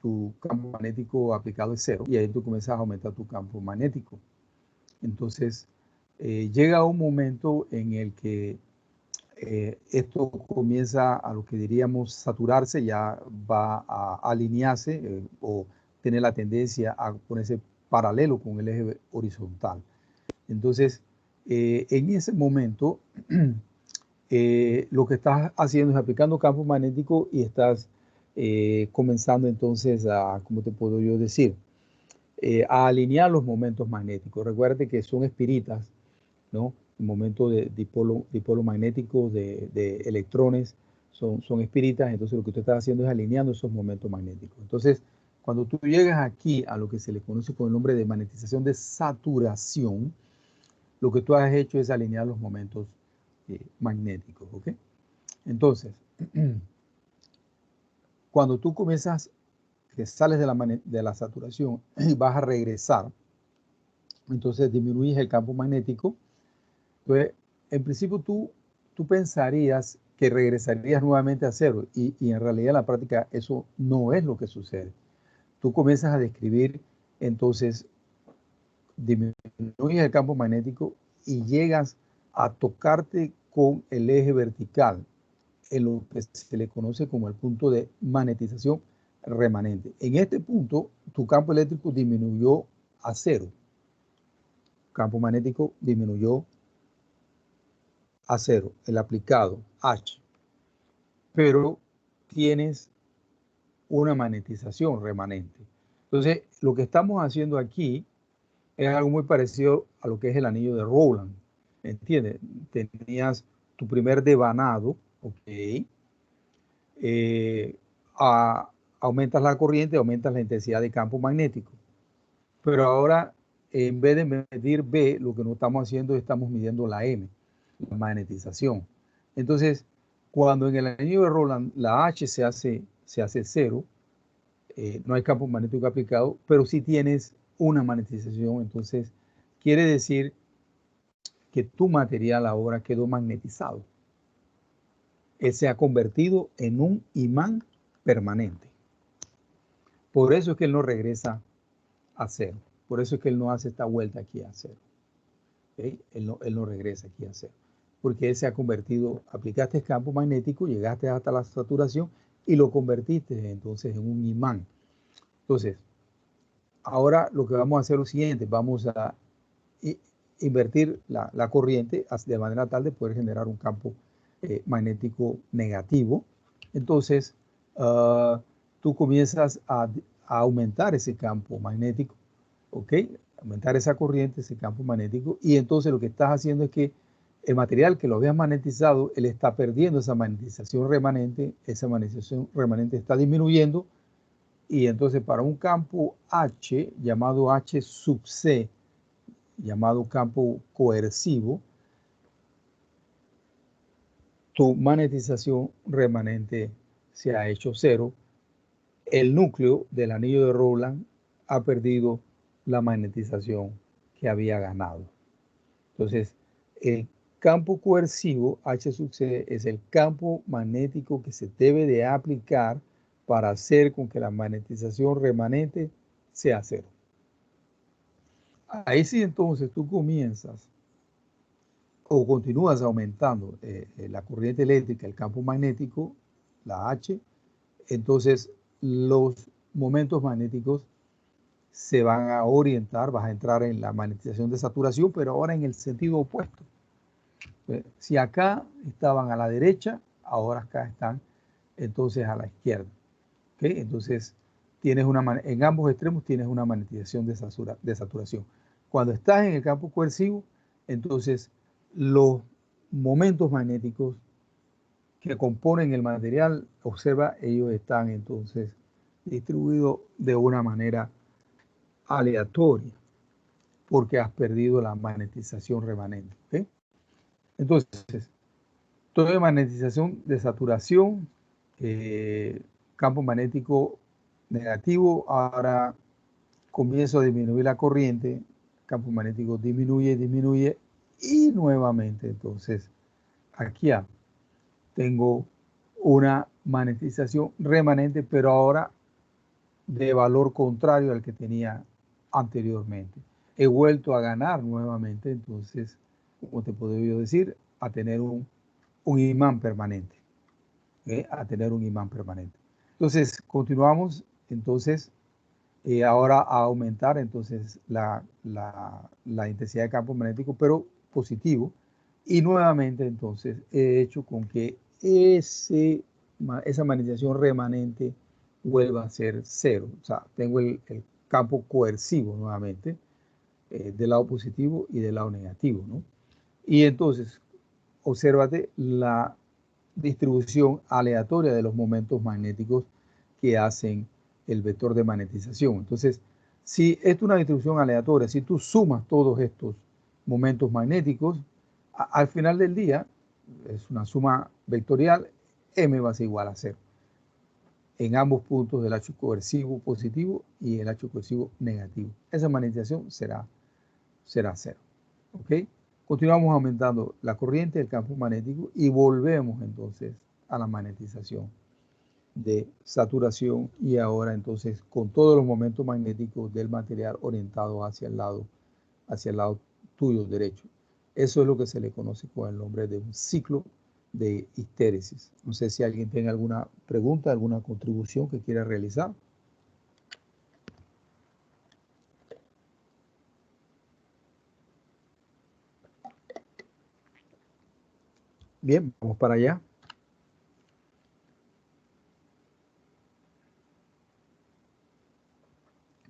Speaker 1: tu campo magnético aplicado es 0 y ahí tú comienzas a aumentar tu campo magnético. Entonces, llega un momento en el que esto comienza a lo que diríamos saturarse, ya va a alinearse o tener la tendencia a ponerse paralelo con el eje horizontal. Entonces, en ese momento, lo que estás haciendo es aplicando campo magnético y estás comenzando entonces a, ¿cómo te puedo yo decir? A alinear los momentos magnéticos. Recuerde que son espiritas, ¿no? El momento de dipolo magnético de electrones son espiritas, entonces lo que usted está haciendo es alineando esos momentos magnéticos. Entonces, cuando tú llegas aquí a lo que se le conoce con el nombre de magnetización de saturación, lo que tú has hecho es alinear los momentos magnéticos, ¿ok? Entonces, cuando tú comienzas, que sales de la saturación y vas a regresar, entonces disminuyes el campo magnético. Entonces, en principio tú pensarías que regresarías nuevamente a cero y en realidad en la práctica eso no es lo que sucede. Tú comienzas a describir, entonces disminuyes el campo magnético y llegas a tocarte con el eje vertical en lo que se le conoce como el punto de magnetización remanente. En este punto, tu campo eléctrico disminuyó a cero. Campo magnético disminuyó a cero, el aplicado H. Pero tienes una magnetización remanente. Entonces, lo que estamos haciendo aquí es algo muy parecido a lo que es el anillo de Rowland. ¿Entiendes? Tenías tu primer devanado, ok. Eh, aumentas la corriente, aumentas la intensidad de campo magnético. Pero ahora, en vez de medir B, lo que no estamos haciendo es estamos midiendo la M, la magnetización. Entonces, cuando en el anillo de Rowland la H se hace cero, no hay campo magnético aplicado, pero sí tienes una magnetización. Entonces, quiere decir que tu material ahora quedó magnetizado. Se ha convertido en un imán permanente. Por eso es que él no regresa a cero. Por eso es que él no hace esta vuelta aquí a cero. ¿Okay? Él no regresa aquí a cero. Porque él se ha convertido, aplicaste el campo magnético, llegaste hasta la saturación y lo convertiste entonces en un imán. Entonces, ahora lo que vamos a hacer es lo siguiente, vamos a invertir la corriente de manera tal de poder generar un campo magnético negativo. Entonces, tú comienzas a aumentar ese campo magnético, ¿ok? Aumentar esa corriente, ese campo magnético, y entonces lo que estás haciendo es que el material que lo habías magnetizado, él está perdiendo esa magnetización remanente está disminuyendo, y entonces para un campo H, llamado H sub C, llamado campo coercivo, tu magnetización remanente se ha hecho cero. El núcleo del anillo de Rowland ha perdido la magnetización que había ganado. Entonces, el campo coercivo H sub C es el campo magnético que se debe de aplicar para hacer con que la magnetización remanente sea cero. Ahí sí entonces tú comienzas o continúas aumentando la corriente eléctrica, el campo magnético, la H, entonces los momentos magnéticos se van a orientar, vas a entrar en la magnetización de saturación, pero ahora en el sentido opuesto. Si acá estaban a la derecha, ahora acá están entonces a la izquierda. ¿Okay? Entonces, en ambos extremos tienes una magnetización de saturación. Cuando estás en el campo coercivo, entonces los momentos magnéticos que componen el material, observa, ellos están entonces distribuidos de una manera aleatoria, porque has perdido la magnetización remanente. ¿Okay? Entonces, toda magnetización de saturación, campo magnético negativo, ahora comienzo a disminuir la corriente, campo magnético disminuye y nuevamente entonces aquí tengo una magnetización remanente, pero ahora de valor contrario al que tenía anteriormente. He vuelto a ganar nuevamente, entonces, como te puedo decir, a tener un imán permanente. A tener un imán permanente. Entonces, continuamos, entonces, ahora a aumentar entonces la intensidad de campo magnético, pero positivo. Y nuevamente, entonces, he hecho con que esa magnetización remanente vuelva a ser cero. O sea, tengo el campo coercivo nuevamente, del lado positivo y del lado negativo, ¿no? Y entonces, obsérvate la distribución aleatoria de los momentos magnéticos que hacen el vector de magnetización. Entonces, si esto es una distribución aleatoria, si tú sumas todos estos momentos magnéticos, al final del día, es una suma vectorial, M va a ser igual a 0 en ambos puntos del H coercivo positivo y el H coercivo negativo. Esa magnetización será 0. ¿Ok? Continuamos aumentando la corriente del campo magnético y volvemos entonces a la magnetización de saturación y ahora entonces con todos los momentos magnéticos del material orientado hacia el lado tuyo derecho. Eso es lo que se le conoce con el nombre de un ciclo de histéresis. No sé si alguien tiene alguna pregunta, alguna contribución que quiera realizar. Bien, vamos para allá.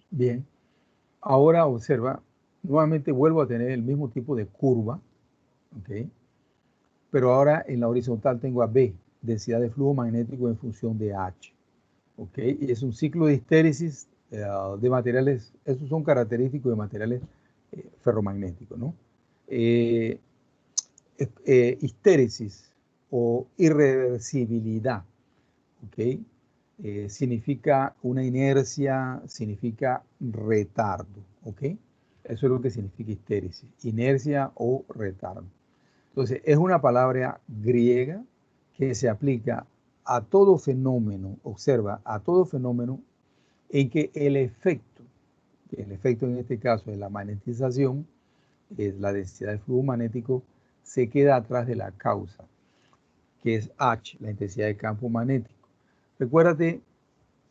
Speaker 1: Bien, ahora observa, nuevamente vuelvo a tener el mismo tipo de curva, ¿ok? Pero ahora en la horizontal tengo a B, densidad de flujo magnético en función de H, ¿ok? Y es un ciclo de histéresis de materiales, estos son característicos de materiales ferromagnéticos, ¿no? Histéresis o irreversibilidad, ¿ok? Significa una inercia, significa retardo, ¿ok? Eso es lo que significa histéresis, inercia o retardo. Entonces, es una palabra griega que se aplica a todo fenómeno, observa, a todo fenómeno en que el efecto en este caso es la magnetización, es la densidad de flujo magnético, se queda atrás de la causa, que es H, la intensidad de campo magnético. Recuérdate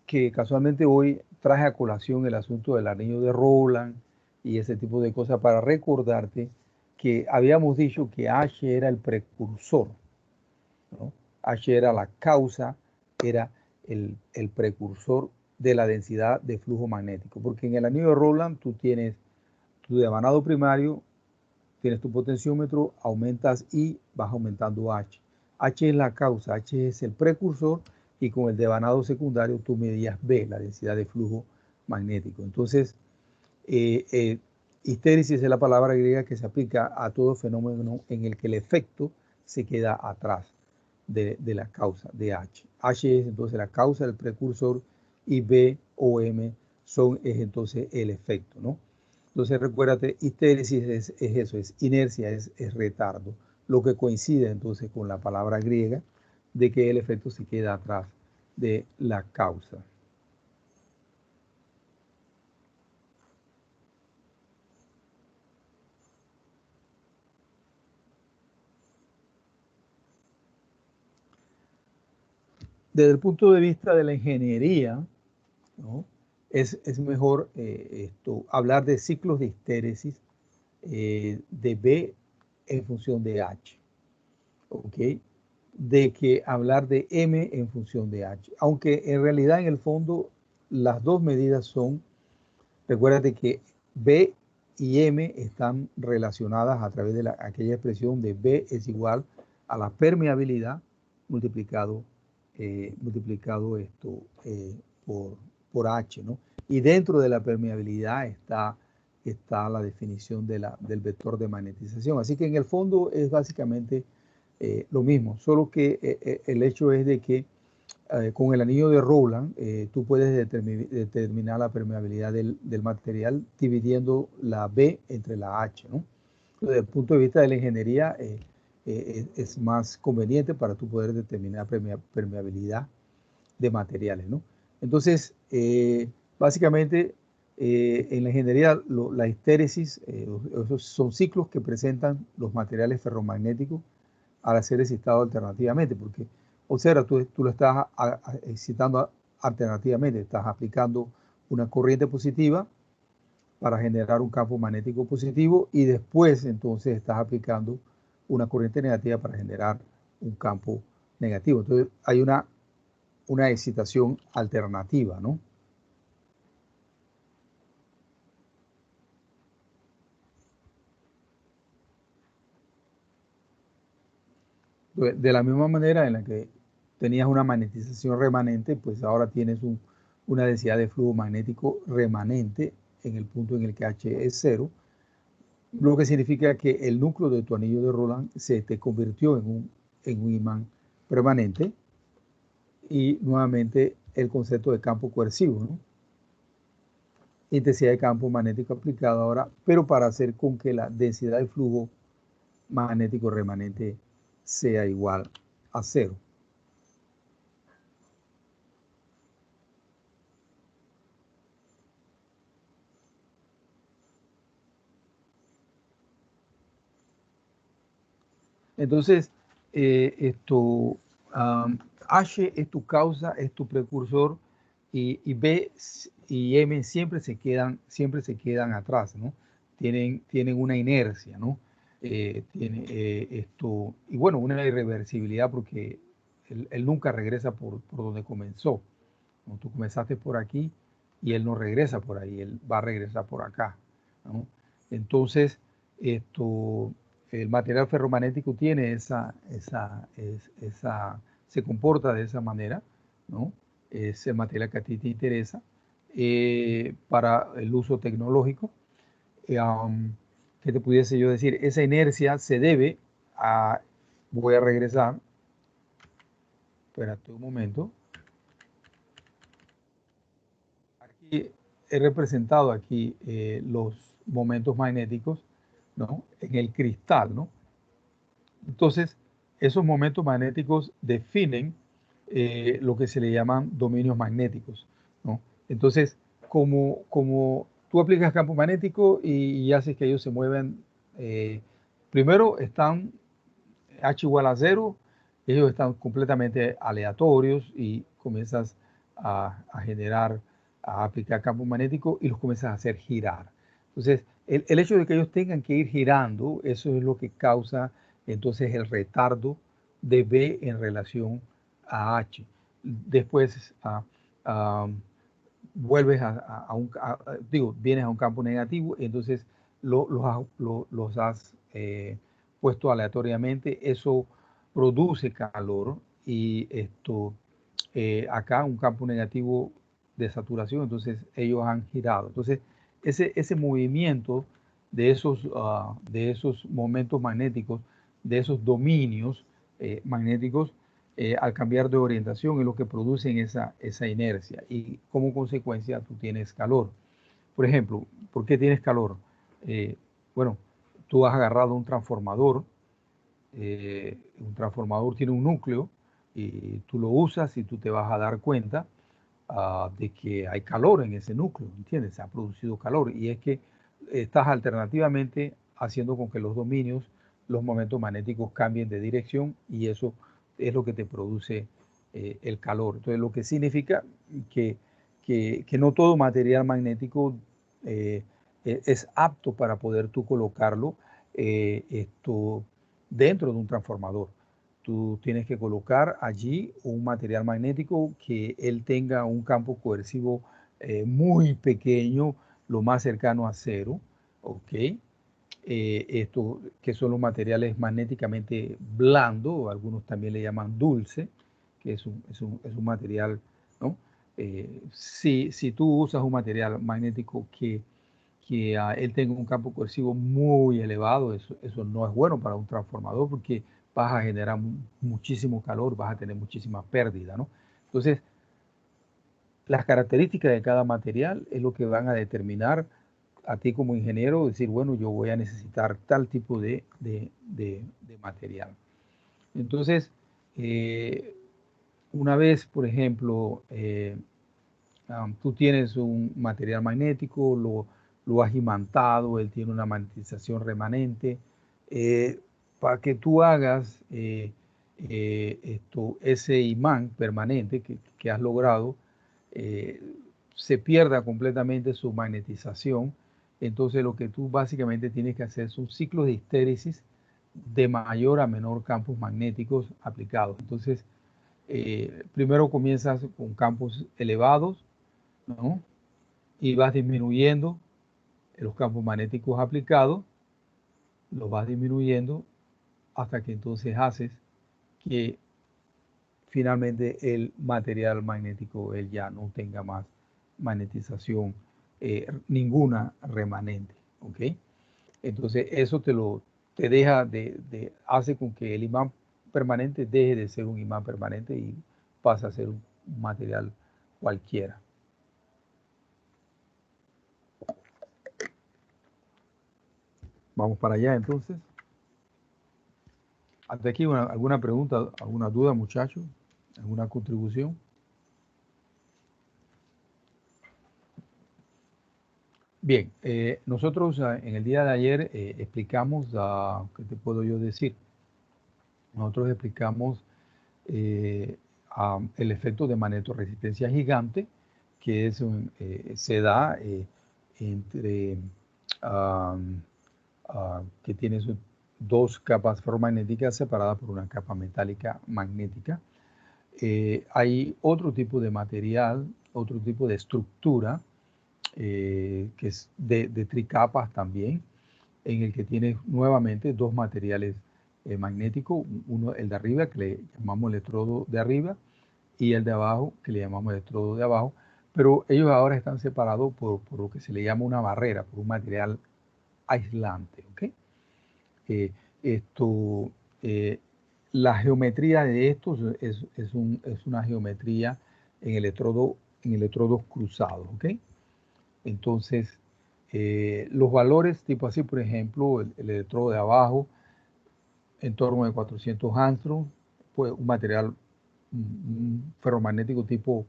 Speaker 1: que casualmente hoy traje a colación el asunto del anillo de Rowland y ese tipo de cosas para recordarte que habíamos dicho que H era el precursor, ¿no? H era la causa, era el precursor de la densidad de flujo magnético, porque en el anillo de Rowland tú tienes tu devanado primario, tienes tu potenciómetro, aumentas y vas aumentando H. H es la causa, H es el precursor y con el devanado secundario tú medías B, la densidad de flujo magnético. Entonces, histéresis es la palabra griega que se aplica a todo fenómeno en el que el efecto se queda atrás de la causa, de H. H es entonces la causa del precursor y B o M es entonces el efecto, ¿no? Entonces recuérdate, histéresis es eso, es inercia, es retardo, lo que coincide entonces con la palabra griega de que el efecto se queda atrás de la causa. desde el punto de vista de la ingeniería, ¿no? Es mejor hablar de ciclos de histéresis de B en función de H, ¿ok? De que hablar de M en función de H. Aunque en realidad en el fondo las dos medidas son, recuérdate que B y M están relacionadas a través de aquella expresión de B es igual a la permeabilidad multiplicado, por H, ¿no? Y dentro de la permeabilidad está la definición del vector de magnetización. Así que en el fondo es básicamente lo mismo, solo que el hecho es de que con el anillo de Rowland tú puedes determinar la permeabilidad del material dividiendo la B entre la H, ¿no? Desde el punto de vista de la ingeniería es más conveniente para tú poder determinar permeabilidad de materiales, ¿no? Entonces, básicamente, en la ingeniería, la histéresis, esos son ciclos que presentan los materiales ferromagnéticos al ser excitado alternativamente, porque, observa, tú lo estás excitando alternativamente, estás aplicando una corriente positiva para generar un campo magnético positivo y después entonces estás aplicando una corriente negativa para generar un campo negativo. Entonces hay una excitación alternativa, ¿no? De la misma manera en la que tenías una magnetización remanente, pues ahora tienes una densidad de flujo magnético remanente en el punto en el que H es cero, lo que significa que el núcleo de tu anillo de Rowland se te convirtió en un imán permanente y nuevamente el concepto de campo coercivo, ¿no? Intensidad de campo magnético aplicado ahora, pero para hacer con que la densidad de flujo magnético remanente sea igual a cero. Entonces, H es tu causa, es tu precursor, y B y M siempre se quedan atrás, ¿no? Tienen una inercia, ¿no? Y bueno, una irreversibilidad porque él nunca regresa por donde comenzó, ¿no? Tú comenzaste por aquí y él no regresa por ahí, él va a regresar por acá, ¿no? Entonces, el material ferromagnético tiene se comporta de esa manera, ¿no? Es el material que a ti te interesa para el uso tecnológico. ¿Qué te pudiese yo decir? Esa inercia se debe a, voy a regresar, espérate un momento. Aquí he representado aquí los momentos magnéticos, ¿no? En el cristal, ¿no? Entonces, esos momentos magnéticos definen lo que se le llaman dominios magnéticos, ¿no? Entonces, como tú aplicas campo magnético y haces que ellos se muevan, primero están H igual a cero, ellos están completamente aleatorios y comienzas a generar, a aplicar campo magnético y los comienzas a hacer girar. Entonces, el hecho de que ellos tengan que ir girando, eso es lo que causa entonces el retardo de B en relación a H. Después vuelves vienes a un campo negativo, entonces los has puesto aleatoriamente, eso produce calor y acá un campo negativo de saturación, entonces ellos han girado. Entonces, ese movimiento de esos momentos magnéticos, de esos dominios magnéticos, al cambiar de orientación es lo que producen esa inercia y como consecuencia tú tienes calor. Por ejemplo, ¿por qué tienes calor? Bueno, tú has agarrado un transformador tiene un núcleo y tú lo usas y tú te vas a dar cuenta de que hay calor en ese núcleo, ¿entiendes? Se ha producido calor y es que estás alternativamente haciendo con que los dominios, los momentos magnéticos cambien de dirección y eso es lo que te produce el calor. Entonces, lo que significa que, que no todo material magnético es apto para poder tú colocarlo dentro de un transformador. Tú tienes que colocar allí un material magnético que él tenga un campo coercivo muy pequeño, lo más cercano a cero, ¿ok? Esto, que son los materiales magnéticamente blandos, algunos también le llaman dulce, que es un material, ¿no? Si tú usas un material magnético que él tenga un campo coercivo muy elevado, eso no es bueno para un transformador porque vas a generar muchísimo calor, vas a tener muchísima pérdida, ¿no? Entonces, las características de cada material es lo que van a determinar a ti como ingeniero, decir, bueno, yo voy a necesitar tal tipo de material. Entonces, una vez, por ejemplo, tú tienes un material magnético, lo has imantado, él tiene una magnetización remanente. Para que tú hagas ese imán permanente que has logrado, eh, se pierda completamente su magnetización. Entonces lo que tú básicamente tienes que hacer es un ciclo de histéresis de mayor a menor campos magnéticos aplicados. Entonces, primero comienzas con campos elevados, ¿no? Y vas disminuyendo los campos magnéticos aplicados, los vas disminuyendo hasta que entonces haces que finalmente el material magnético él ya no tenga más magnetización, ninguna remanente, ¿ok? Entonces eso te deja hace con que el imán permanente deje de ser un imán permanente y pasa a ser un material cualquiera. Vamos para allá entonces. Hasta aquí alguna pregunta, alguna duda, muchachos, alguna contribución. Bien, nosotros en el día de ayer explicamos, ¿qué te puedo yo decir? Nosotros explicamos el efecto de magnetoresistencia gigante, que se da entre que tienes dos capas ferromagnéticas separadas por una capa metálica magnética. Hay otro tipo de material, otro tipo de estructura, que es de tricapas también, en el que tienes nuevamente dos materiales magnéticos, uno el de arriba que le llamamos electrodo de arriba y el de abajo que le llamamos electrodo de abajo, pero ellos ahora están separados por lo que se le llama una barrera, por un material aislante, ¿ok? Esto, la geometría de estos es una geometría en electrodos cruzados, ¿ok? Entonces, los valores tipo así, por ejemplo, el electrodo de abajo, en torno de 400 angstroms, pues un material, un ferromagnético tipo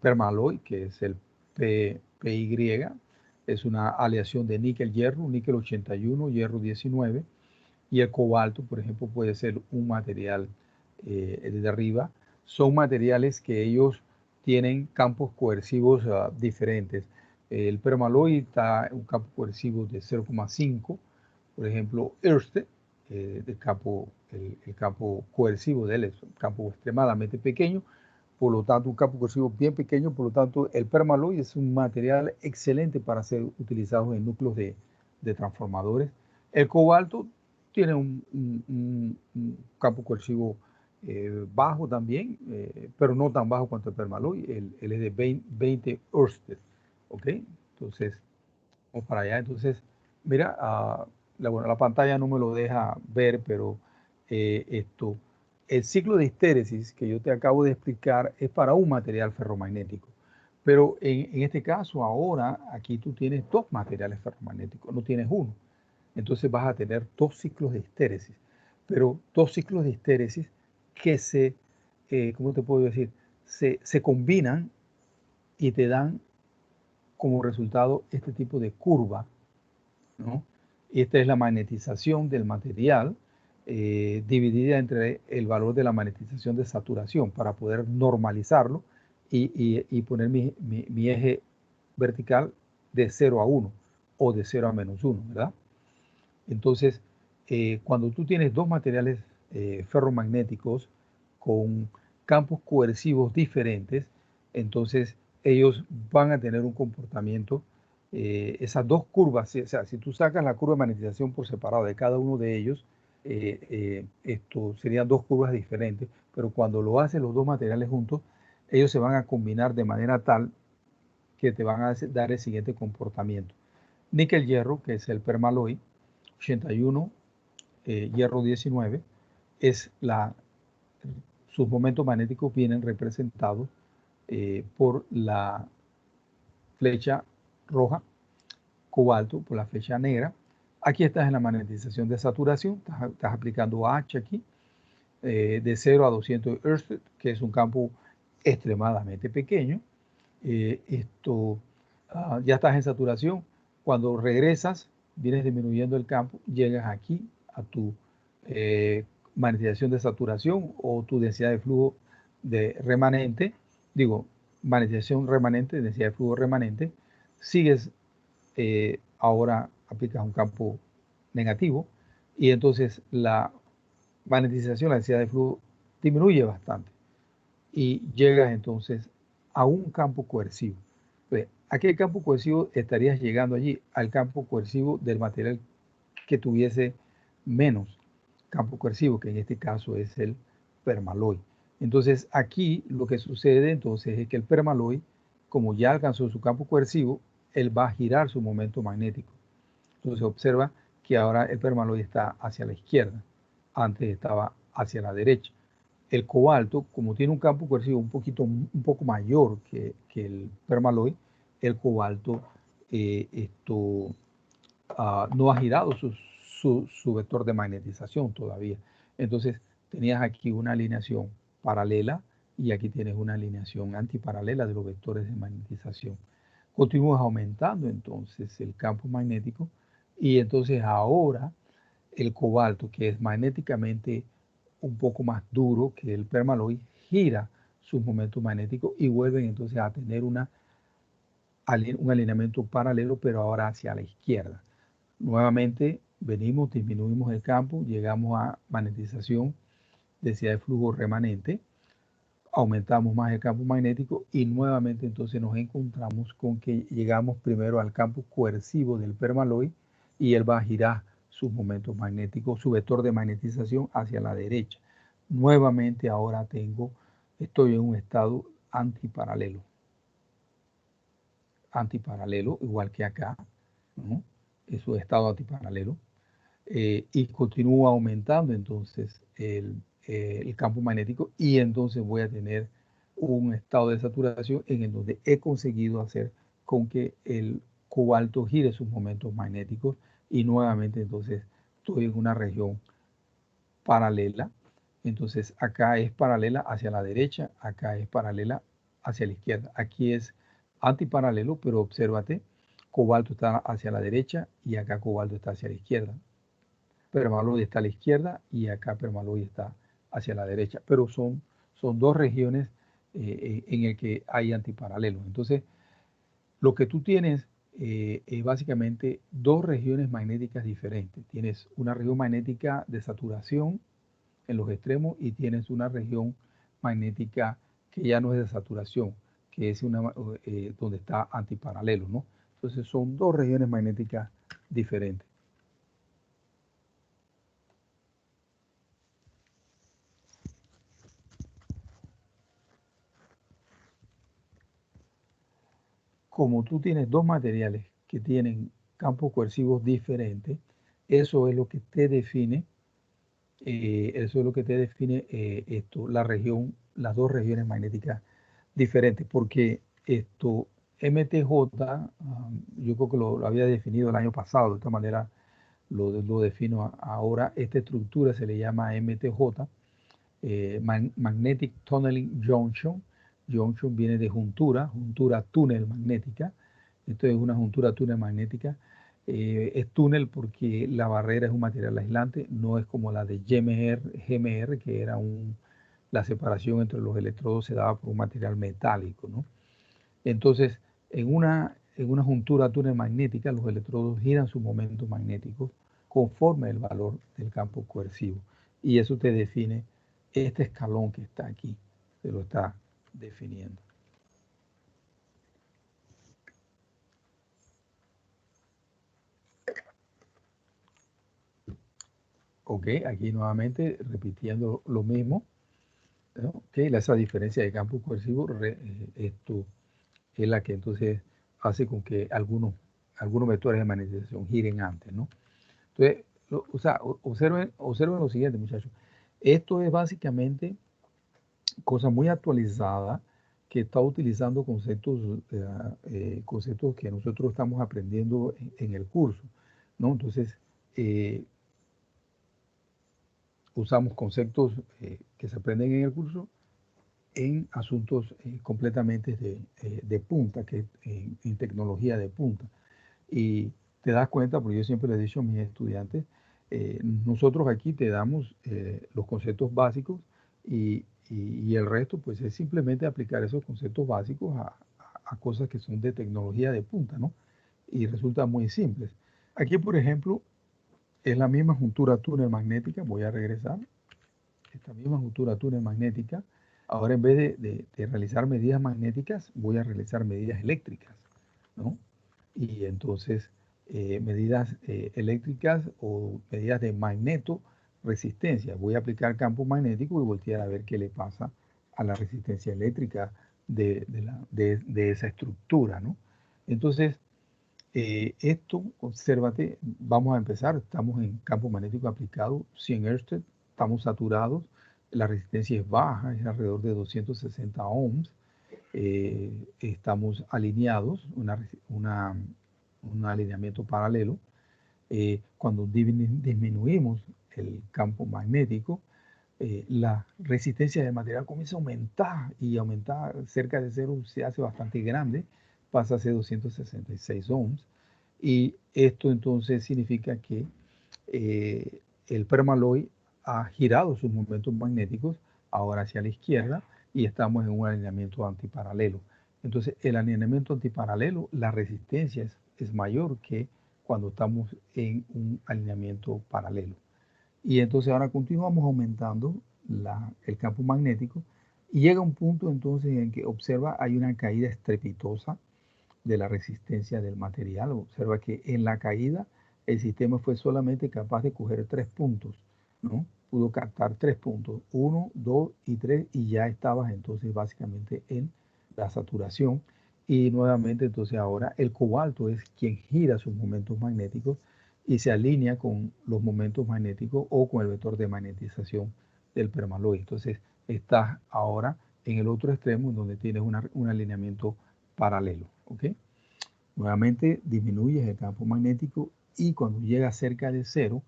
Speaker 1: permaloy, que es el PY, es una aleación de níquel-hierro, níquel 81, hierro 19, y el cobalto, por ejemplo, puede ser un material de arriba. Son materiales que ellos tienen campos coercivos diferentes. El permaloy está en un campo coercivo de 0,5, por ejemplo, Ørsted, el campo coercivo de él es un campo extremadamente pequeño, por lo tanto un campo coercivo bien pequeño, por lo tanto el permaloy es un material excelente para ser utilizado en núcleos de transformadores. El cobalto tiene un campo coercivo bajo también, pero no tan bajo cuanto el permaloy. Él es de 20 Ørsted, ¿ok? Entonces, vamos para allá. Entonces, mira, la pantalla no me lo deja ver, pero el ciclo de histéresis que yo te acabo de explicar es para un material ferromagnético. Pero en este caso, ahora, aquí tú tienes dos materiales ferromagnéticos, no tienes uno. Entonces vas a tener dos ciclos de histéresis, pero dos ciclos de histéresis que ¿cómo te puedo decir? Se combinan y te dan como resultado este tipo de curva, ¿no? Esta es la magnetización del material dividida entre el valor de la magnetización de saturación para poder normalizarlo y poner mi eje vertical de 0 a 1 o de 0 a -1, ¿verdad? Entonces, cuando tú tienes dos materiales ferromagnéticos con campos coercivos diferentes, entonces ellos van a tener un comportamiento, esas dos curvas, o sea, si tú sacas la curva de magnetización por separado de cada uno de ellos, esto serían dos curvas diferentes, pero cuando lo hacen los dos materiales juntos, ellos se van a combinar de manera tal que te van a dar el siguiente comportamiento. Níquel-hierro, que es el permaloy, 81, hierro 19, sus momentos magnéticos vienen representados por la flecha roja, cobalto por la flecha negra. Aquí estás en la magnetización de saturación, estás aplicando H aquí, de 0 a 200 Hz, que es un campo extremadamente pequeño. Ya estás en saturación. Cuando regresas, vienes disminuyendo el campo, llegas aquí a tu magnetización de saturación o tu densidad de flujo remanente, magnetización remanente, densidad de flujo remanente, sigues, ahora aplicas un campo negativo y entonces la magnetización, la densidad de flujo disminuye bastante y llegas entonces a un campo coercivo. Entonces, ¿a qué campo coercivo estarías llegando allí? Al campo coercivo del material que tuviese menos campo coercivo, que en este caso es el permaloy. Entonces, aquí lo que sucede entonces es que el permaloy, como ya alcanzó su campo coercivo, él va a girar su momento magnético. Entonces, observa que ahora el permaloy está hacia la izquierda, antes estaba hacia la derecha. El cobalto, como tiene un campo coercivo un poco mayor que el permaloy, el cobalto no ha girado su vector de magnetización todavía. Entonces, tenías aquí una alineación paralela y aquí tienes una alineación antiparalela de los vectores de magnetización. Continúas aumentando entonces el campo magnético y entonces ahora el cobalto, que es magnéticamente un poco más duro que el permaloy, gira sus momentos magnéticos y vuelven entonces a tener un alineamiento paralelo, pero ahora hacia la izquierda. Nuevamente venimos, disminuimos el campo, llegamos a magnetización, densidad de flujo remanente, aumentamos más el campo magnético y nuevamente entonces nos encontramos con que llegamos primero al campo coercivo del permaloy y él va a girar sus momentos magnéticos, su vector de magnetización hacia la derecha. Nuevamente ahora estoy en un estado antiparalelo. Antiparalelo, igual que acá, ¿no? Es un estado antiparalelo. Y continúa aumentando entonces el campo magnético y entonces voy a tener un estado de saturación en el donde he conseguido hacer con que el cobalto gire sus momentos magnéticos y nuevamente entonces estoy en una región paralela. Entonces acá es paralela hacia la derecha, acá es paralela hacia la izquierda. Aquí es antiparalelo, pero obsérvate, cobalto está hacia la derecha y acá cobalto está hacia la izquierda. Permaloy está a la izquierda y acá permaloy está hacia la derecha, pero son dos regiones en el que hay antiparalelos. Entonces, lo que tú tienes es básicamente dos regiones magnéticas diferentes. Tienes una región magnética de saturación en los extremos y tienes una región magnética que ya no es de saturación, que es donde está antiparalelo, ¿no? Entonces son dos regiones magnéticas diferentes. Como tú tienes dos materiales que tienen campos coercivos diferentes, eso es lo que te define, las dos regiones magnéticas diferentes, porque MTJ, yo creo que lo había definido el año pasado, de esta manera lo defino ahora. Esta estructura se le llama MTJ, Magnetic Tunneling Junction. Junction viene de juntura túnel magnética. Esto es una juntura túnel magnética. Es túnel porque la barrera es un material aislante, no es como la de GMR, que era la separación entre los electrodos se daba por un material metálico, ¿no? Entonces, en una juntura túnel magnética, los electrodos giran su momento magnético conforme el valor del campo coercivo. Y eso te define este escalón que está aquí, se lo está definiendo. Ok, aquí nuevamente repitiendo lo mismo, ¿no? Okay, esa diferencia de campo coercivo, esto es la que entonces hace con que algunos vectores de magnetización giren antes, ¿no? Entonces, observen lo siguiente, muchachos. Esto es básicamente cosa muy actualizada que está utilizando conceptos que nosotros estamos aprendiendo en el curso, ¿no? Entonces, usamos conceptos que se aprenden en el curso en asuntos completamente de punta, que en tecnología de punta. Y te das cuenta, porque yo siempre le he dicho a mis estudiantes, nosotros aquí te damos los conceptos básicos y el resto pues es simplemente aplicar esos conceptos básicos a cosas que son de tecnología de punta, ¿no? Y resultan muy simples. Aquí, por ejemplo, es la misma juntura túnel magnética, voy a regresar, esta misma juntura túnel magnética, ahora en vez de realizar medidas magnéticas, voy a realizar medidas eléctricas, ¿no? Y entonces medidas eléctricas o medidas de magneto resistencia. Voy a aplicar campo magnético y voltear a ver qué le pasa a la resistencia eléctrica de esa estructura, ¿no? Entonces, esto, obsérvate, vamos a empezar, estamos en campo magnético aplicado, 100 Ørsted, estamos saturados, la resistencia es baja, es alrededor de 260 ohms, estamos alineados, un alineamiento paralelo. Cuando disminuimos el campo magnético, la resistencia del material comienza a aumentar y aumentar cerca de cero, se hace bastante grande, pasa a ser 266 ohms. Y esto entonces significa que el permaloy ha girado sus momentos magnéticos ahora hacia la izquierda y estamos en un alineamiento antiparalelo. Entonces, el alineamiento antiparalelo, la resistencia es mayor que cuando estamos en un alineamiento paralelo. Y entonces ahora continuamos aumentando el campo magnético y llega un punto entonces en que observa hay una caída estrepitosa de la resistencia del material. Observa que en la caída el sistema fue solamente capaz de coger 3 puntos, ¿no? Pudo captar 3 puntos, 1, 2 y 3 y ya estabas entonces básicamente en la saturación. Y nuevamente entonces ahora el cobalto es quien gira sus momentos magnéticos y se alinea con los momentos magnéticos o con el vector de magnetización del permaloide. Entonces estás ahora en el otro extremo donde tienes un alineamiento paralelo, ¿ok? Nuevamente disminuyes el campo magnético y cuando llega cerca de cero,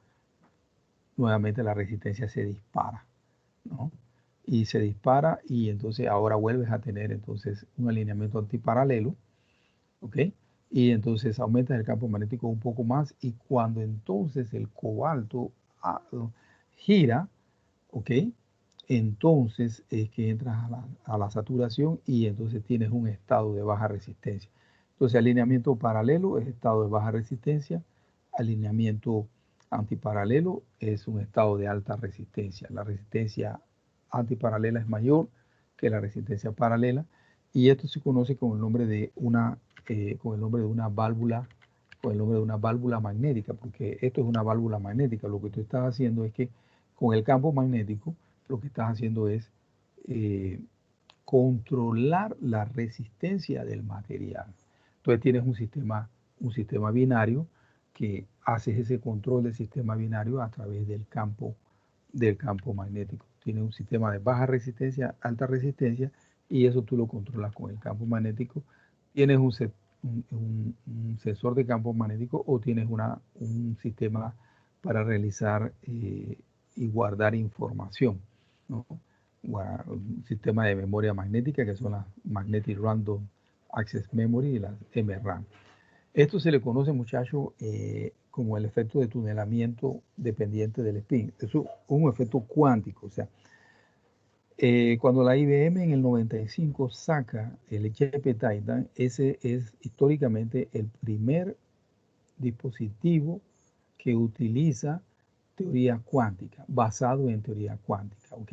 Speaker 1: nuevamente la resistencia se dispara, ¿no? Y se dispara y entonces ahora vuelves a tener entonces un alineamiento antiparalelo, ¿ok? Y entonces aumentas el campo magnético un poco más y cuando entonces el cobalto gira, ¿ok? Entonces es que entras a la saturación y entonces tienes un estado de baja resistencia. Entonces alineamiento paralelo es estado de baja resistencia, alineamiento antiparalelo es un estado de alta resistencia. La resistencia antiparalela es mayor que la resistencia paralela y esto se conoce con el nombre de una válvula, con el nombre de una válvula magnética, porque esto es una válvula magnética. Lo que tú estás haciendo es que con el campo magnético lo que estás haciendo es controlar la resistencia del material. Entonces tienes un sistema binario que haces ese control del sistema binario a través del campo magnético. Tienes un sistema de baja resistencia, alta resistencia, y eso tú lo controlas con el campo magnético. Tienes un sensor de campo magnético o tienes un sistema para realizar y guardar información, ¿no? Un sistema de memoria magnética que son las Magnetic Random Access Memory y las MRAM. Esto se le conoce, muchachos, como el efecto de tunelamiento dependiente del spin. Eso es un efecto cuántico. O sea, cuando la IBM en el 95 saca el HP Titan, ese es históricamente el primer dispositivo que utiliza teoría cuántica, basado en teoría cuántica. ¿Ok?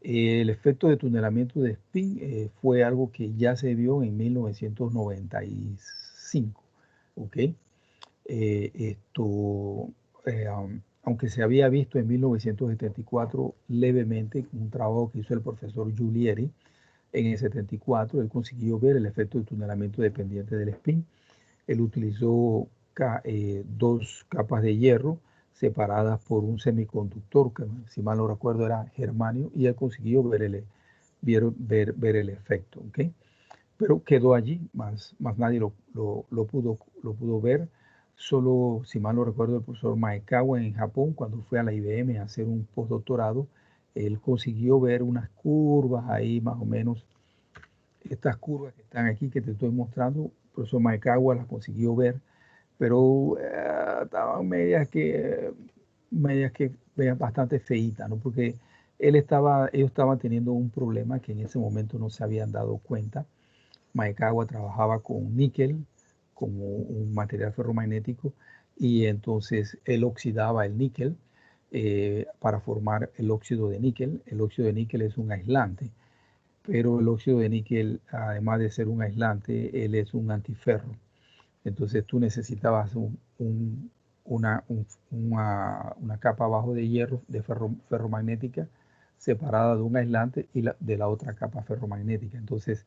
Speaker 1: El efecto de tunelamiento de spin fue algo que ya se vio en 1995. ¿Ok? Esto, aunque se había visto en 1974 levemente, un trabajo que hizo el profesor Giulieri, en el 74 él consiguió ver el efecto de tunelamiento dependiente del spin. Él utilizó dos capas de hierro separadas por un semiconductor, que si mal no recuerdo era germanio, y él consiguió ver el efecto. ¿Okay? Pero quedó allí, más nadie lo pudo ver. Solo, si mal no recuerdo, el profesor Maekawa en Japón, cuando fue a la IBM a hacer un postdoctorado, él consiguió ver unas curvas ahí, más o menos, estas curvas que están aquí, que te estoy mostrando. El profesor Maekawa las consiguió ver, pero estaban medias que vean bastante feitas, ¿no? Porque ellos estaban teniendo un problema que en ese momento no se habían dado cuenta. Maekawa trabajaba con níquel como un material ferromagnético y entonces él oxidaba el níquel para formar el óxido de níquel. El óxido de níquel es un aislante, pero el óxido de níquel, además de ser un aislante, él es un antiferro. Entonces tú necesitabas una capa abajo de hierro, de ferromagnética, separada de un aislante y de la otra capa ferromagnética. Entonces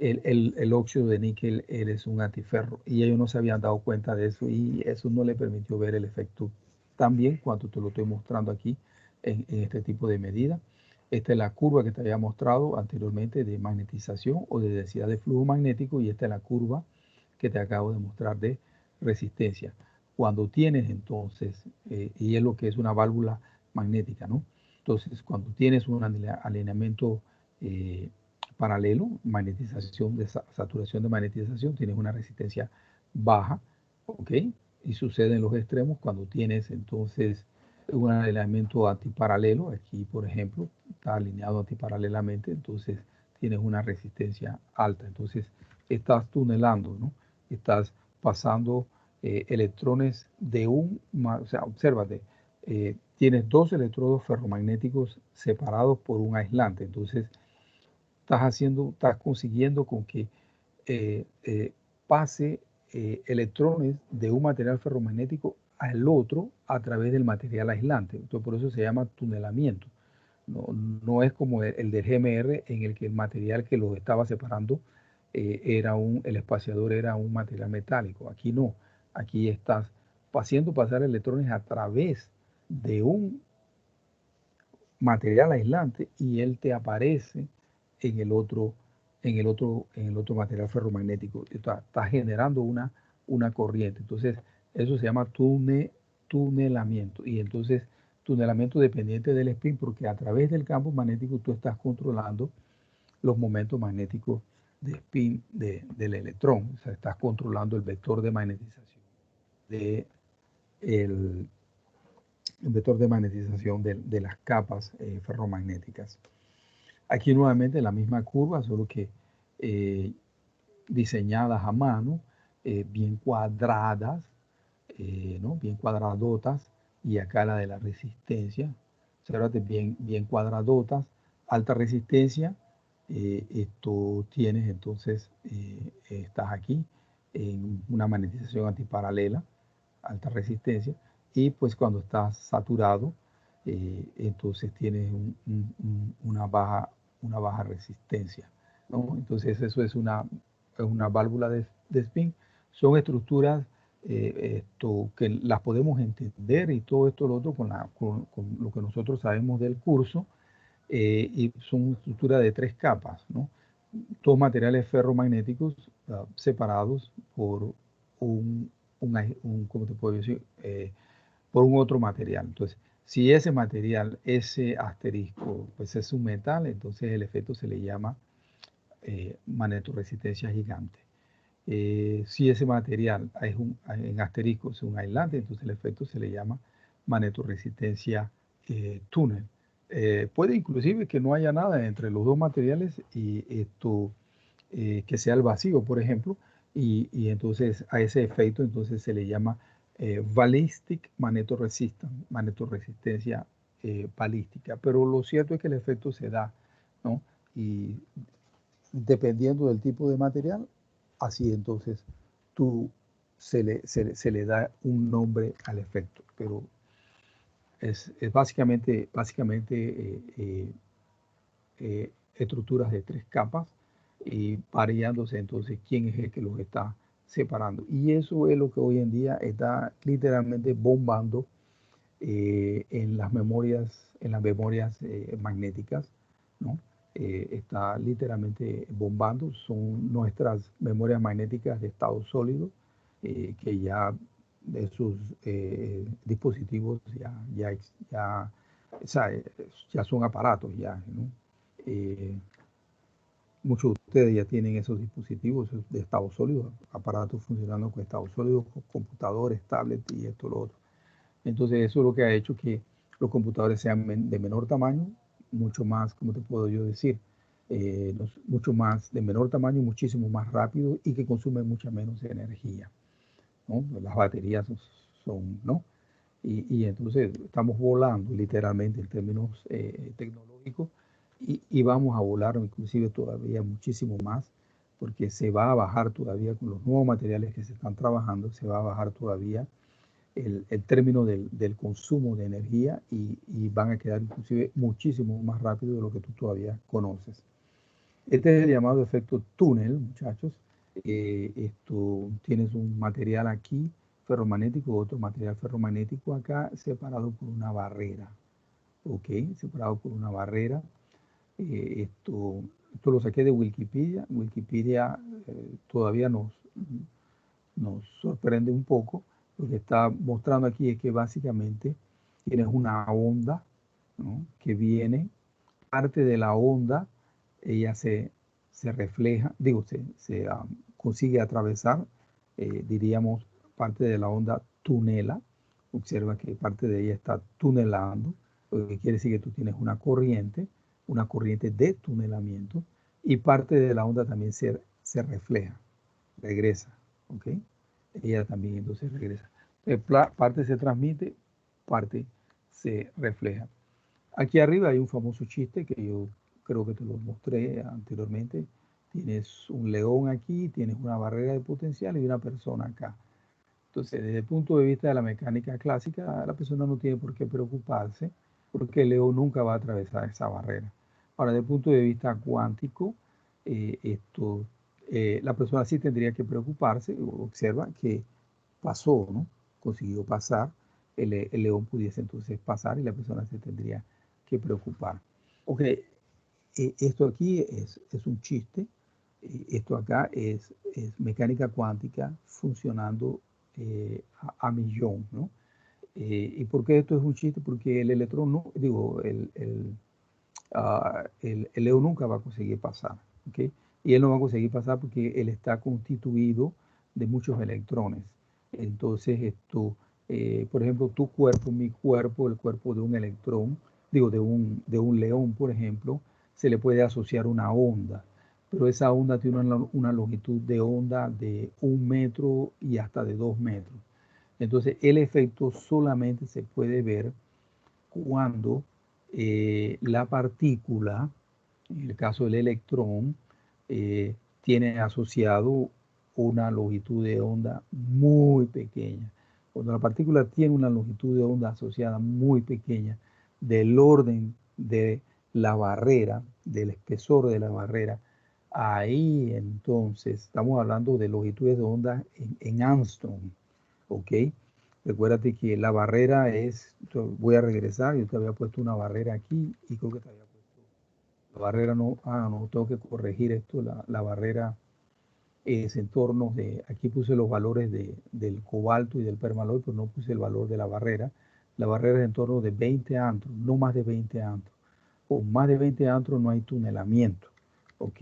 Speaker 1: el óxido de níquel él es un antiferro y ellos no se habían dado cuenta de eso y eso no le permitió ver el efecto tan bien cuanto te lo estoy mostrando aquí en este tipo de medida. Esta es la curva que te había mostrado anteriormente de magnetización o de densidad de flujo magnético y esta es la curva que te acabo de mostrar de resistencia. Cuando tienes entonces, y es lo que es una válvula magnética, ¿no? Entonces, cuando tienes un alineamiento paralelo, magnetización de saturación de magnetización, tienes una resistencia baja, ¿ok? Y sucede en los extremos cuando tienes entonces un elemento antiparalelo, aquí por ejemplo, está alineado antiparalelamente, entonces tienes una resistencia alta, entonces estás tunelando, ¿no? Estás pasando electrones de o sea, obsérvate, tienes dos electrodos ferromagnéticos separados por un aislante, entonces estás consiguiendo con que pase electrones de un material ferromagnético al otro a través del material aislante. Entonces, por eso se llama tunelamiento. No, no es como el del GMR en el que el material que los estaba separando el espaciador era un material metálico. Aquí no. Aquí estás haciendo pasar electrones a través de un material aislante y él te aparece en en el otro material ferromagnético. Está generando una corriente. Entonces, eso se llama tunelamiento. Y entonces, tunelamiento dependiente del spin, porque a través del campo magnético tú estás controlando los momentos magnéticos de spin del electrón. O sea, estás controlando el vector de magnetización de el vector de magnetización de las capas ferromagnéticas. Aquí nuevamente la misma curva, solo que diseñadas a mano, bien cuadradas, ¿no? Bien cuadradotas, y acá la de la resistencia, obsérvate, bien cuadradotas, alta resistencia, esto tienes entonces, estás aquí en una magnetización antiparalela, alta resistencia, y pues cuando estás saturado, entonces tienes una baja resistencia, ¿no? Entonces eso es una válvula de spin. Son estructuras que las podemos entender y todo esto lo otro con lo que nosotros sabemos del curso, y son estructuras de tres capas, ¿no? Dos materiales ferromagnéticos separados por ¿cómo te puedo decir? Por un otro material. Entonces, si ese material, ese asterisco, pues es un metal, entonces el efecto se le llama magnetoresistencia gigante. Si ese material es en asterisco es un aislante, entonces el efecto se le llama magnetoresistencia túnel. Puede inclusive que no haya nada entre los dos materiales y que sea el vacío, por ejemplo, y entonces a ese efecto entonces se le llama ballistic magnetoresistance, magnetoresistencia balística. Pero lo cierto es que el efecto se da, ¿no? Y dependiendo del tipo de material, así entonces se le da un nombre al efecto. Pero es básicamente estructuras de 3 capas y variándose entonces quién es el que los está separando. Y eso es lo que hoy en día está literalmente bombando en las memorias magnéticas, ¿no? Está literalmente bombando, son nuestras memorias magnéticas de estado sólido, que ya de sus dispositivos o sea, ya son aparatos, ya, ¿no? Muchos de ustedes ya tienen esos dispositivos de estado sólido, aparatos funcionando con estado sólido, computadores, tablets y esto, lo otro. Entonces eso es lo que ha hecho que los computadores sean de menor tamaño, mucho más, ¿cómo te puedo yo decir? Mucho más de menor tamaño, muchísimo más rápido y que consumen mucha menos energía, ¿no? Las baterías son, ¿no? Y entonces estamos volando literalmente en términos tecnológicos y vamos a volar inclusive todavía muchísimo más porque se va a bajar todavía con los nuevos materiales que se están trabajando, se va a bajar todavía el término del consumo de energía y van a quedar inclusive muchísimo más rápido de lo que tú todavía conoces. Este es el llamado efecto túnel, muchachos. Tienes un material aquí ferromagnético, otro material ferromagnético acá, separado por una barrera. ¿Ok? Separado por una barrera. Esto lo saqué de Wikipedia. Wikipedia todavía nos sorprende un poco. Lo que está mostrando aquí es que básicamente tienes una onda, ¿no? Que viene, parte de la onda, ella se refleja, digo, se consigue atravesar, diríamos, parte de la onda tunela. Observa que parte de ella está tunelando, lo que quiere decir que tú tienes una corriente de tunelamiento, y parte de la onda también se refleja, regresa, ¿ok? Ella también entonces regresa. Parte se transmite, parte se refleja. Aquí arriba hay un famoso chiste que yo creo que te lo mostré anteriormente. Tienes un león aquí, tienes una barrera de potencial y una persona acá. Entonces, desde el punto de vista de la mecánica clásica, la persona no tiene por qué preocuparse porque el león nunca va a atravesar esa barrera. Ahora, desde el punto de vista cuántico, la persona sí tendría que preocuparse. Observa que pasó, ¿no? Consiguió pasar, el león pudiese entonces pasar y la persona se tendría que preocupar. Ok, esto aquí es un chiste, esto acá es mecánica cuántica funcionando a millón, ¿no? ¿Y por qué esto es un chiste? Porque el electrón, no, digo, el león nunca va a conseguir pasar, ¿ok? Y él no va a conseguir pasar porque él está constituido de muchos electrones. Entonces, por ejemplo, tu cuerpo, mi cuerpo, el cuerpo de un electrón, digo, de un león, por ejemplo, se le puede asociar una onda, pero esa onda tiene una longitud de onda de 1 metro y hasta de 2 metros. Entonces, el efecto solamente se puede ver cuando la partícula, en el caso del electrón, tiene asociado una longitud de onda muy pequeña. Cuando la partícula tiene una longitud de onda asociada muy pequeña, del orden de la barrera, del espesor de la barrera, ahí entonces estamos hablando de longitudes de onda en Armstrong, ¿ok? Recuérdate que la barrera es, voy a regresar, yo te había puesto una barrera aquí y creo que te había puesto, la barrera no, tengo que corregir esto, la barrera es en torno de, aquí puse los valores del cobalto y del permaloy, pero no puse el valor de la barrera es en torno de 20 antros, no más de 20 antros, con más de 20 antros no hay tunelamiento, ¿ok?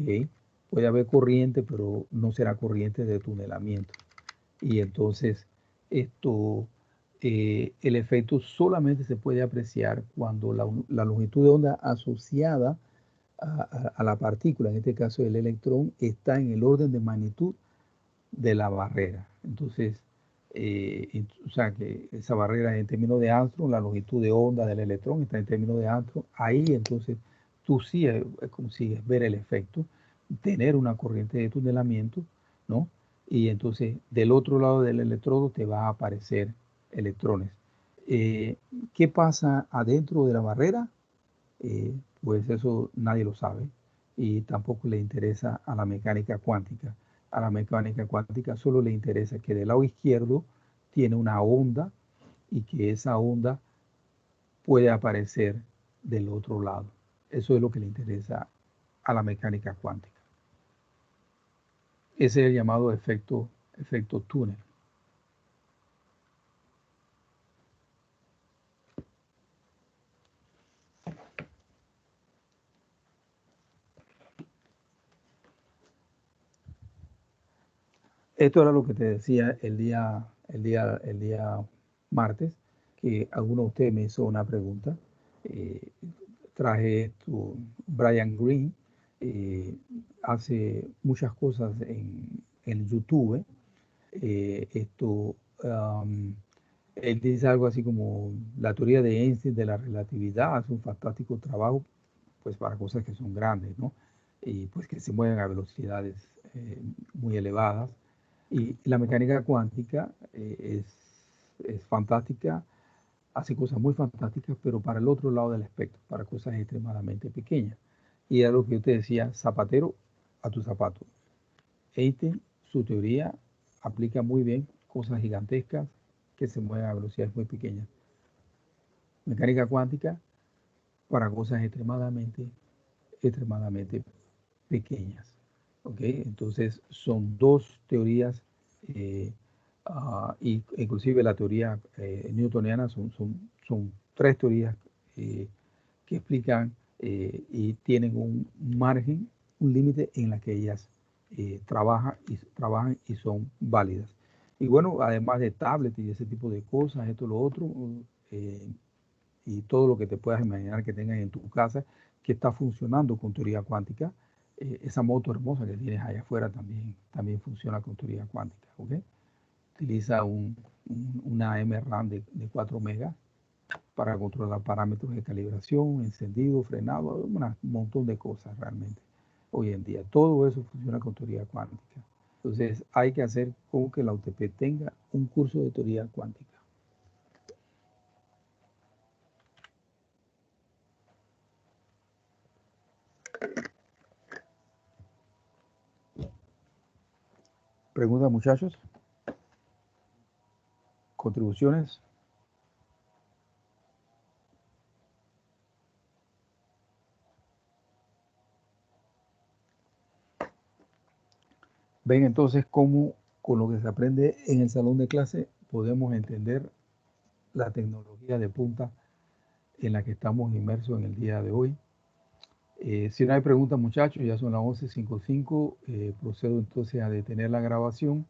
Speaker 1: puede haber corriente, pero no será corriente de tunelamiento. Y entonces el efecto solamente se puede apreciar cuando la longitud de onda asociada a la partícula, en este caso el electrón, está en el orden de magnitud de la barrera. Entonces, o sea que esa barrera en términos de Armstrong, la longitud de onda del electrón está en términos de Armstrong. Ahí entonces tú sí consigues ver el efecto, tener una corriente de tunelamiento, ¿no? Y entonces del otro lado del electrodo te va a aparecer electrones. ¿Qué pasa adentro de la barrera? Pues eso nadie lo sabe y tampoco le interesa a la mecánica cuántica. A la mecánica cuántica solo le interesa que del lado izquierdo tiene una onda y que esa onda puede aparecer del otro lado. Eso es lo que le interesa a la mecánica cuántica. Ese es el llamado efecto túnel. Esto era lo que te decía el día martes, que alguno de ustedes me hizo una pregunta. Traje Brian Greene, hace muchas cosas en YouTube. Él dice algo así como la teoría de Einstein de la relatividad, hace un fantástico trabajo pues para cosas que son grandes, ¿no? Y pues que se mueven a velocidades muy elevadas. Y la mecánica cuántica es fantástica, hace cosas muy fantásticas, pero para el otro lado del espectro, para cosas extremadamente pequeñas. Y era lo que yo te decía, zapatero a tu zapato. Einstein, su teoría aplica muy bien cosas gigantescas que se mueven a velocidades muy pequeñas. Mecánica cuántica para cosas extremadamente pequeñas. ¿Ok? Entonces son dos teorías, y inclusive la teoría newtoniana son tres teorías que explican y tienen un margen, un límite en la que ellas trabajan y son válidas. Y bueno, además de tablets y ese tipo de cosas, esto, lo otro, eh, y todo lo que te puedas imaginar que tengas en tu casa que está funcionando con teoría cuántica. Esa moto hermosa que tienes allá afuera también funciona con teoría cuántica. ¿Okay? Utiliza una MRAM de 4 megas para controlar parámetros de calibración, encendido, frenado, un montón de cosas realmente. Hoy en día todo eso funciona con teoría cuántica. Entonces hay que hacer con que la UTP tenga un curso de teoría cuántica. Preguntas, muchachos. Contribuciones. Ven entonces cómo con lo que se aprende en el salón de clase podemos entender la tecnología de punta en la que estamos inmersos en el día de hoy. Si no hay preguntas, muchachos, ya son las 11:55. Procedo entonces a detener la grabación.